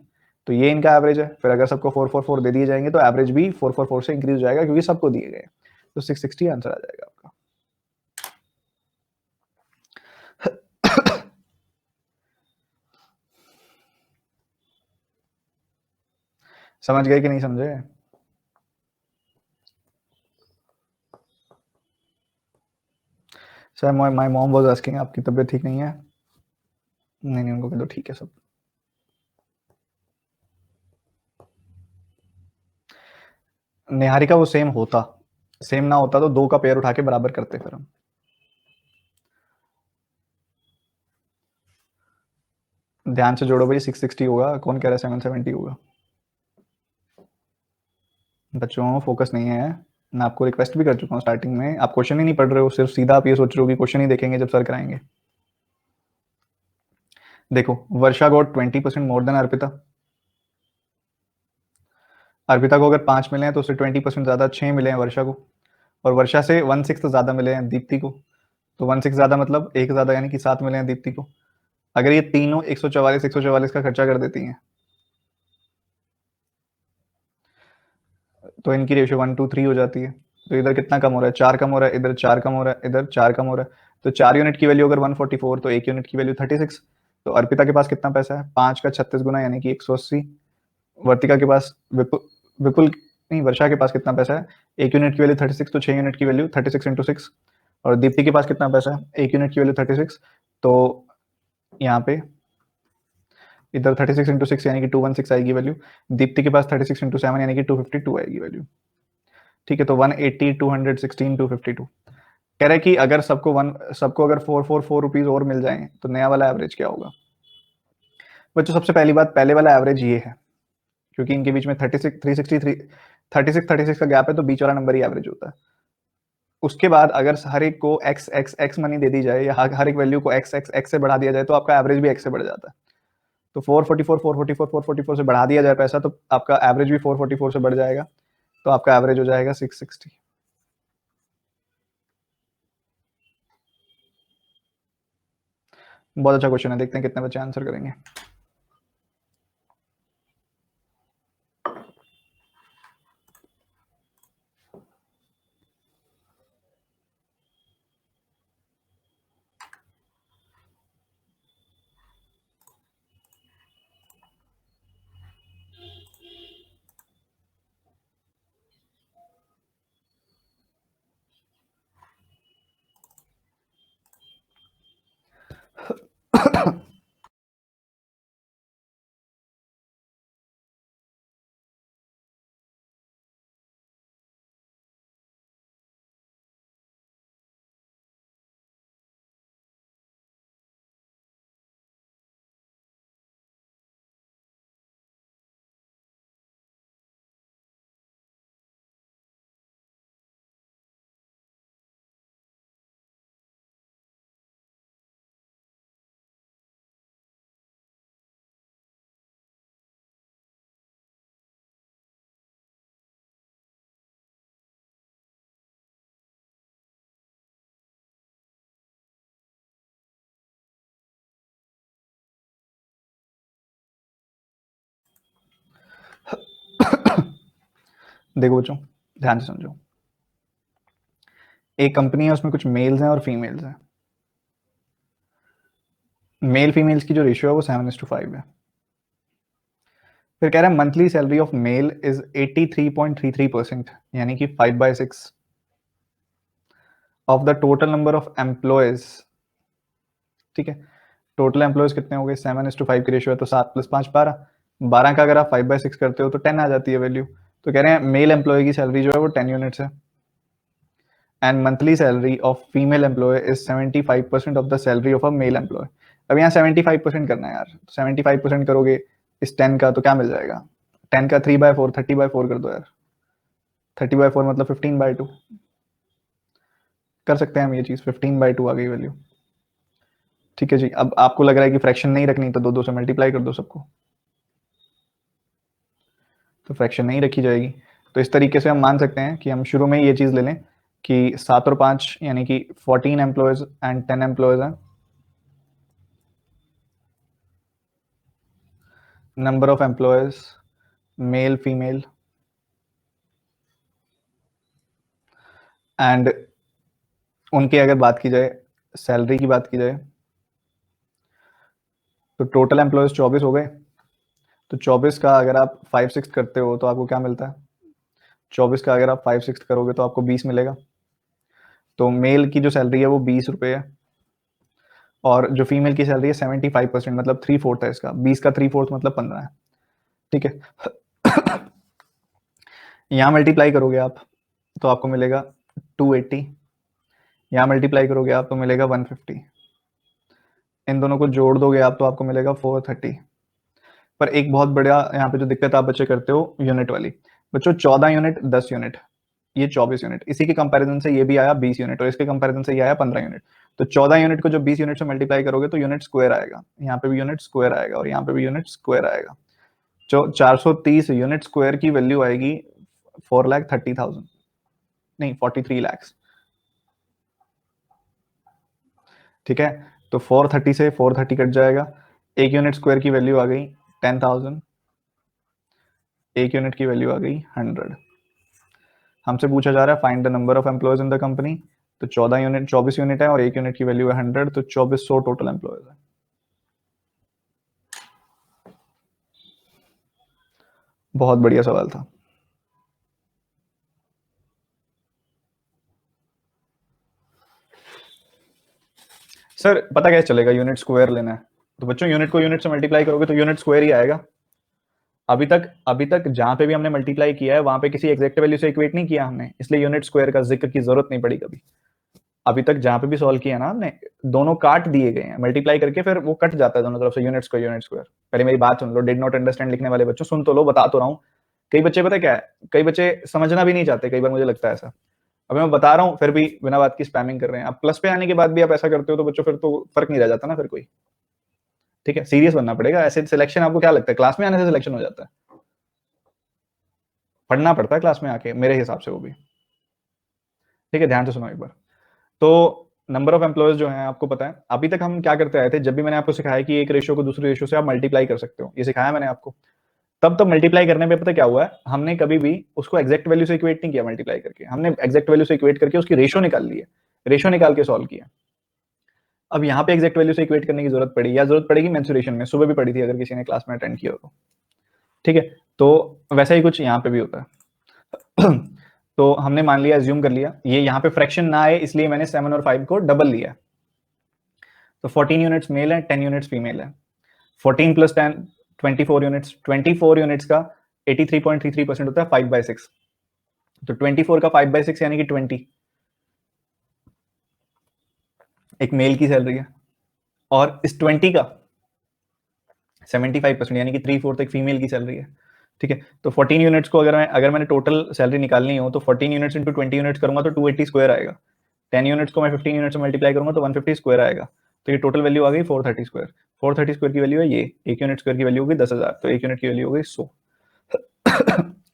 तो ये इनका एवरेज है। फिर अगर सबको 444 दे दिए जाएंगे तो एवरेज भी 444 से इंक्रीज हो जाएगा, क्योंकि सबको दिए गए। तो 660 आंसर आ जाएगा आपका। समझ गए कि नहीं समझे? Sir my mom was asking आपकी तबीयत ठीक नहीं है? नहीं नहीं, उनको कह दो ठीक है सब। निहारिका वो सेम होता, सेम ना होता तो 2 का पेयर उठा के बराबर करते फिर हम। ध्यान से जोड़ो भाई, 660 होगा, कौन कह रहा है 770 होगा? बच्चों फोकस नहीं है, मैं आपको रिक्वेस्ट भी कर चुका हूँ स्टार्टिंग में, आप क्वेश्चन ही नहीं पढ़ रहे हो, सिर्फ सीधा आप ये सोच रहे हो कि क्वेश्चन ही देखेंगे जब सर कराएंगे। देखो Varsha got 20% more than Arpita. Arpita को अगर 5 मिले हैं तो उससे 20% ज्यादा 6 मिले हैं वर्षा को, और वर्षा से 1/6 ज्यादा मिले हैं दीप्ति को। तो 1/6 ज्यादा मतलब 1 ज्यादा, यानी कि 7 मिले हैं दीप्ति को। अगर ये तीनों 144 का खर्चा कर देती हैं तो इनकी रेशियो 1:3 हो जाती है। तो इधर कितना कम हो रहा है? 4 कम हो रहा है, इधर 4 कम हो रहा है, इधर 4 कम हो रहा है। तो 4 यूनिट की वैल्यू अगर 144, तो 1 यूनिट की वैल्यू 36। तो अर्पिता के पास कितना पैसा है? 5 का 36 गुना, यानी कि 180। वर्तिका के पास, विपुल विपुल नहीं, वर्षा के पास कितना पैसा है? 1 यूनिट की वैल्यू 36, तो 6 यूनिट की वैल्यू 36 × 6। और दीप्ति के पास कितना पैसा है? 1 यूनिट की वैल्यू 36, तो यहाँ पे इधर 36 × 6 यानी कि 216 आएगी वैल्यू। दीप्ति के पास 36 × 7 यानी कि 252 आएगी वैल्यू। ठीक है, तो 180, 216, 252। कह रहे कि अगर सबको अगर 444 रुपीज और मिल जाए तो नया वाला एवरेज क्या होगा? बच्चों सबसे पहली बात, पहले वाला एवरेज ये है, क्योंकि इनके बीच में 36 का गैप है, तो बीच वाला नंबर ही एवरेज होता है। उसके बाद अगर हर एक को एक्स एक्स एक्स मनी दे दी जाए, या हर एक वैल्यू को एक्स एक्स एक्स से बढ़ा दिया जाए, तो आपका एवरेज भी एक्स से बढ़ जाता है। तो 444 से बढ़ा दिया जाए पैसा, तो आपका एवरेज भी 444 से बढ़ जाएगा, तो आपका एवरेज हो जाएगा 660। बहुत अच्छा क्वेश्चन है, देखते हैं कितने बच्चे आंसर करेंगे। देखो बच्चों, ध्यान से समझो। एक कंपनी है, उसमें कुछ मेल्स हैं और फीमेल्स हैं। मेल फीमेल्स की जो रेशियो है वो 7:5 है। फिर कह रहा है monthly salary of male is 83.33%, यानी कि 5/6 of the total number of employees. ठीक है, टोटल एम्प्लॉयज कितने हो गए? 7:5 की रेशियो है तो 7 + 5 12। 12 का अगर आप 5/6 करते हो तो 10 आ जाती है वैल्यू। तो कह रहे हैं मेल एम्प्लॉय की सैलरी जो है वो 10 यूनिट्स है, and monthly salary of female employ is 75% of the salary of a male employ. अब यहाँ 75% करना है यार, 75% करोगे इस 10 का तो क्या मिल जाएगा? 10 का 3/4, 30/4 कर दो यार। 30/4 मतलब 15/2 कर सकते हैं हम ये चीज। 15/2 आ गई वैल्यू। ठीक है जी, अब आपको लग रहा है कि फ्रैक्शन नहीं रखनी तो 2 से मल्टीप्लाई कर दो सबको, तो फ्रैक्शन नहीं रखी जाएगी। तो इस तरीके से हम मान सकते हैं कि हम शुरू में ये चीज ले लें कि 7 और 5 यानी कि 14 एम्प्लॉयज एंड 10 एम्प्लॉयज हैं। Number of employees male female and उनकी अगर बात की जाए, सैलरी की बात की जाए, तो टोटल एम्प्लॉयज 24 हो गए। तो 24 का अगर आप 5/6 करते हो तो आपको क्या मिलता है? 24 का अगर आप 5/6 करोगे तो आपको 20 मिलेगा। तो मेल की जो सैलरी है वो 20 रुपये है, और जो फीमेल की सैलरी है 75%, मतलब 3/4 है इसका। 20 का 3/4 मतलब 15 है। ठीक है, यहाँ मल्टीप्लाई करोगे आप तो आपको मिलेगा 280, यहाँ मल्टीप्लाई करोगे आप तो मिलेगा 150, इन दोनों को जोड़ दोगे आप तो आपको मिलेगा 430। पर एक बहुत बड़ा यहाँ पे जो दिक्कत आप बच्चे करते हो यूनिट वाली। बच्चों 14 यूनिट 10 यूनिट, ये 24 यूनिट, इसी के कंपैरिजन से ये भी आया 20 यूनिट, और इसके कंपैरिजन से ये आया 15 यूनिट। तो 14 यूनिट को जब 20 यूनिट से मल्टीप्लाई करोगे तो यूनिट स्क्वायर आएगा, यहाँ पे भी यूनिट स्क्वायर आएगा और यहाँ पे भी यूनिट स्क्वायर आएगा। जो 430 यूनिट स्क्वायर की वैल्यू आएगी 4,30,000, नहीं 43 लाख। ठीक है, तो 430 से 430 कट जाएगा। एक यूनिट स्क्वायर की वैल्यू आ गई 10,000, एक यूनिट की वैल्यू आ गई 100। हमसे पूछा जा रहा है find the number of employees in the company. तो 14 यूनिट 24 यूनिट है और एक यूनिट की वैल्यू है 100, तो 2400 टोटल एम्प्लॉयज है। बहुत बढ़िया सवाल था। सर पता कैसे चलेगा? यूनिट स्क्वायर लेना है तो बच्चों यूनिट को यूनिट से मल्टीप्लाई करोगे तो यूनिट स्क्वायर ही आएगा। अभी तक जहां पे भी हमने मल्टीप्लाई किया है वहां पे किसी एग्जैक्ट वैल्यू से इक्वेट नहीं किया हमने, इसलिए यूनिट स्क्वायर का जिक्र की जरूरत नहीं पड़ी कभी। अभी तक जहां पे भी सॉल्व किया ना हमने, दोनों काट दिए गए हैं मल्टीप्लाई करके, फिर वो कट जाता है दोनों तरफ से, यूनिट स्क्वायर यूनिट स्क्वायर। पहले मेरी बात सुन लो, डिड नॉट अंडरस्टैंड लिखने वाले बच्चों सुन तो लो, बता तो रहा हूँ। कई बच्चे पता क्या है, कई बच्चे समझना भी नहीं चाहते, कई बार मुझे लगता है ऐसा। अभी मैं बता रहा हूँ फिर भी बिना बात की स्पैमिंग कर रहे हैं। अब प्लस पे आने के बाद भी आप ऐसा करते हो तो बच्चों फिर तो फर्क नहीं रह जाता ना फिर कोई। ठीक है, सीरियस बनना पड़ेगा। ऐसे सिलेक्शन आपको क्या लगता है क्लास में आने से सिलेक्शन हो जाता है? पढ़ना पड़ता है क्लास में आके, मेरे हिसाब से वो भी। ठीक है, ध्यान से सुनो एक बार। तो नंबर ऑफ एम्प्लॉयज जो हैं आपको पता है, अभी तक हम क्या करते आए थे, जब भी मैंने आपको सिखाया कि एक रेशियो को दूसरे रेशियो से आप मल्टीप्लाई कर सकते हो, ये सिखाया मैंने आपको, तब मल्टीप्लाई करने पे पता क्या हुआ है, हमने कभी भी उसको एग्जैक्ट वैल्यू से इक्वेट नहीं किया मल्टीप्लाई करके, हमने एग्जैक्ट वैल्यू से इक्वेट करके उसकी रेशियो निकाल ली है, रेशियो निकाल के सॉल्व किया। अब यहाँ पे एग्जैक्ट वैल्यू से इक्वेट करने की जरूरत पड़ी, या जरूरत पड़ेगी मेंसुरेशन में, सुबह भी पड़ी थी अगर किसी ने क्लास में अटेंड किया हो तो, ठीक है। तो वैसा ही कुछ यहाँ पे भी होता है। तो हमने मान लिया, एज्यूम कर लिया, ये यहाँ पे फ्रैक्शन ना आए इसलिए मैंने 7 और 5 को डबल लिया। तो 14 यूनिट्स मेल है, 10 यूनिट्स फीमेल है। 14 प्लस 10 24 यूनिट्स, 24 यूनिट्स का 83.33% होता है 5/6। तो 24 का 5/6 यानी कि 20 एक मेल की सैलरी है, और इस 20 का 75% यानी कि 3/4 एक फीमेल की सैलरी है, ठीक है। तो 14 यूनिट्स को अगर मैंने टोटल सैलरी निकालनी हो तो 14 यूनिट्स इंटू 20 यूनिट्स करूंगा तो 280 स्क्वायर आएगा। 10 यूनिट्स को मैं 15 यूनिट से मल्टीप्लाई करूंगा तो 150 स्क्वायर आएगा। तो ये टोटल वैल्यू आ गई 430 स्क्वायर। 430 स्क्वायर की वैल्यू है ये, एक यूनिट स्क्वायर की वैल्यू होगी 10,000, तो एक यूनिट की वैल्यू हो गई 100।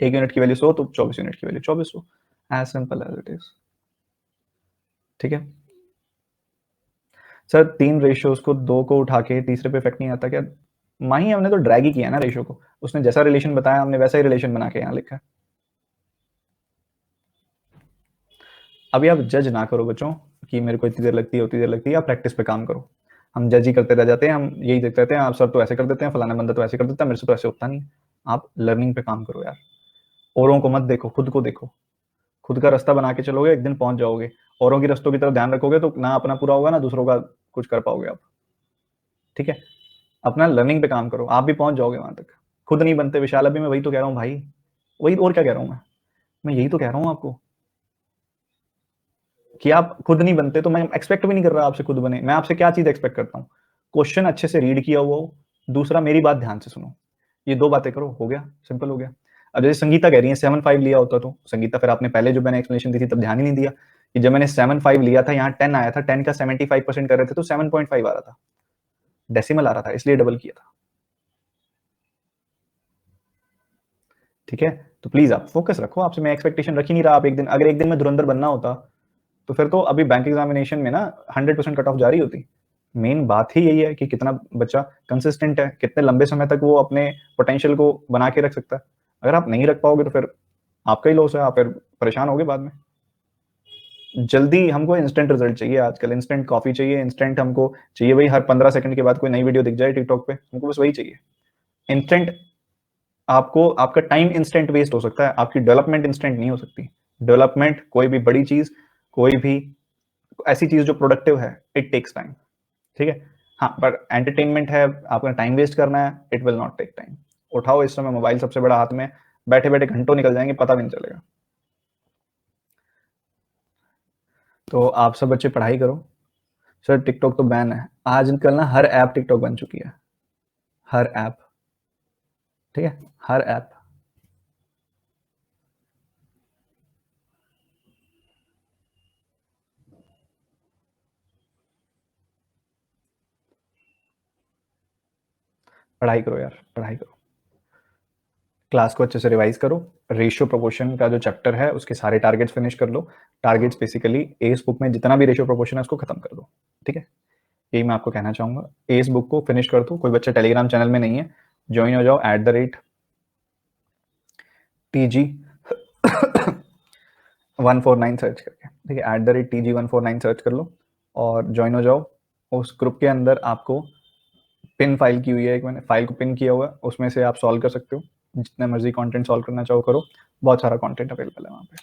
एक यूनिट की वैल्यू 100 तो 24 यूनिट की value 2400, as simple as it is, ठीक है। सर 3 रेशियोज को 2 को उठा के तीसरे पे इफेक्ट नहीं आता क्या? माही हमने तो ड्रैग ही किया ना रेशियो को, उसने जैसा रिलेशन बताया हमने वैसा ही रिलेशन बना के यहाँ लिखा है। अभी आप जज ना करो बच्चों कि मेरे को इतनी देर लगती है उतनी देर लगती है, आप प्रैक्टिस पे काम करो। हम जज ही करते रह जाते हैं, हम यही देखते रहते हैं, आप सर तो ऐसे कर देते हैं, फलाना बंदा तो ऐसे कर देता है, मेरे से तो ऐसे होता नहीं। आप लर्निंग पे काम करो यार, औरों को मत देखो, खुद को देखो। खुद का रास्ता बना के चलोगे, एक दिन पहुंच जाओगे। औरों की रास्तों की तरफ ध्यान रखोगे तो ना अपना पूरा होगा ना दूसरों का कुछ कर पाओगे आप, ठीक है। अपना लर्निंग पे काम करो, आप भी पहुंच जाओगे वहां तक। खुद नहीं बनते विशाल, अभी मैं वही तो कह रहा हूँ भाई, वही और क्या कह रहा हूँ मैं यही तो कह रहा हूँ आपको कि आप खुद नहीं बनते, तो मैं एक्सपेक्ट भी नहीं कर रहा आपसे खुद बने। मैं आपसे क्या चीज एक्सपेक्ट करता हूँ, क्वेश्चन अच्छे से रीड किया हुआ हो, दूसरा मेरी बात ध्यान से सुनो, ये 2 बातें करो, हो गया, सिंपल हो गया। अब जैसे संगीता कह रही है 7/5 लिया होता तो संगीता, फिर आपने पहले जो मैंने एक्सप्लेनेशन दी थी तब ध्यान ही नहीं दिया कि जब मैंने 7/5 लिया था, यहाँ 10 आया था, 10 का 75% कर रहे थे तो 7.5 आ रहा था, डेसिमल आ रहा था, इसलिए डबल किया था, ठीक है। तो प्लीज आप फोकस रखो, आपसे मैं एक्सपेक्टेशन रख ही नहीं रहा। आप एक दिन, अगर एक दिन में धुरंधर बनना होता तो फिर तो अभी बैंक एग्जामिनेशन में ना 100% कट ऑफ जारी होती। मेन बात ही यही है कि कितना बच्चा कंसिस्टेंट है, कितने लंबे समय तक वो अपने पोटेंशियल को बना के रख सकता है। अगर आप नहीं रख पाओगे तो फिर आपका ही लॉस है, आप फिर परेशान होगे बाद में। जल्दी हमको इंस्टेंट रिजल्ट चाहिए आजकल, इंस्टेंट कॉफी चाहिए, इंस्टेंट हमको चाहिए भाई, हर 15 सेकंड के बाद कोई नई वीडियो दिख जाए टिकटॉक पे, हमको बस वही चाहिए इंस्टेंट। आपको आपका टाइम इंस्टेंट वेस्ट हो सकता है, आपकी डेवलपमेंट इंस्टेंट नहीं हो सकती। डेवलपमेंट कोई भी बड़ी चीज, कोई भी ऐसी चीज जो प्रोडक्टिव है, इट टेक्स टाइम, ठीक है। हाँ, पर एंटरटेनमेंट है, आपका टाइम वेस्ट करना है, it will not take time. उठाओ इस समय मोबाइल सबसे बड़ा हाथ में, बैठे बैठे घंटों निकल जाएंगे, पता भी नहीं चलेगा। तो आप सब बच्चे पढ़ाई करो। सर टिकटॉक तो बैन है, आजकल ना हर ऐप टिकटॉक बन चुकी है, हर ऐप, ठीक है, हर ऐप। पढ़ाई करो यार, पढ़ाई करो, क्लास को अच्छे से रिवाइज करो। रेशियो प्रोपोर्शन का जो चैप्टर है उसके सारे टारगेट्स फिनिश कर लो। टारगेट्स बेसिकली एस बुक में जितना भी रेशियो प्रोपोर्शन है उसको खत्म कर दो, ठीक है। यही मैं आपको कहना चाहूंगा, एस बुक को फिनिश कर दो। कोई बच्चा टेलीग्राम चैनल में नहीं है, ज्वाइन हो जाओ, @TG 149 सर्च करके, ठीक है, @TG 149 सर्च कर लो और ज्वाइन हो जाओ। उस ग्रुप के अंदर आपको पिन फाइल की हुई है, एक मैंने फाइल को पिन किया हुआ है, उसमें से आप सॉल्व कर सकते हो, जितने मर्जी कंटेंट सॉल्व करना चाहो करो, बहुत सारा कंटेंट अवेलेबल है वहाँ पे।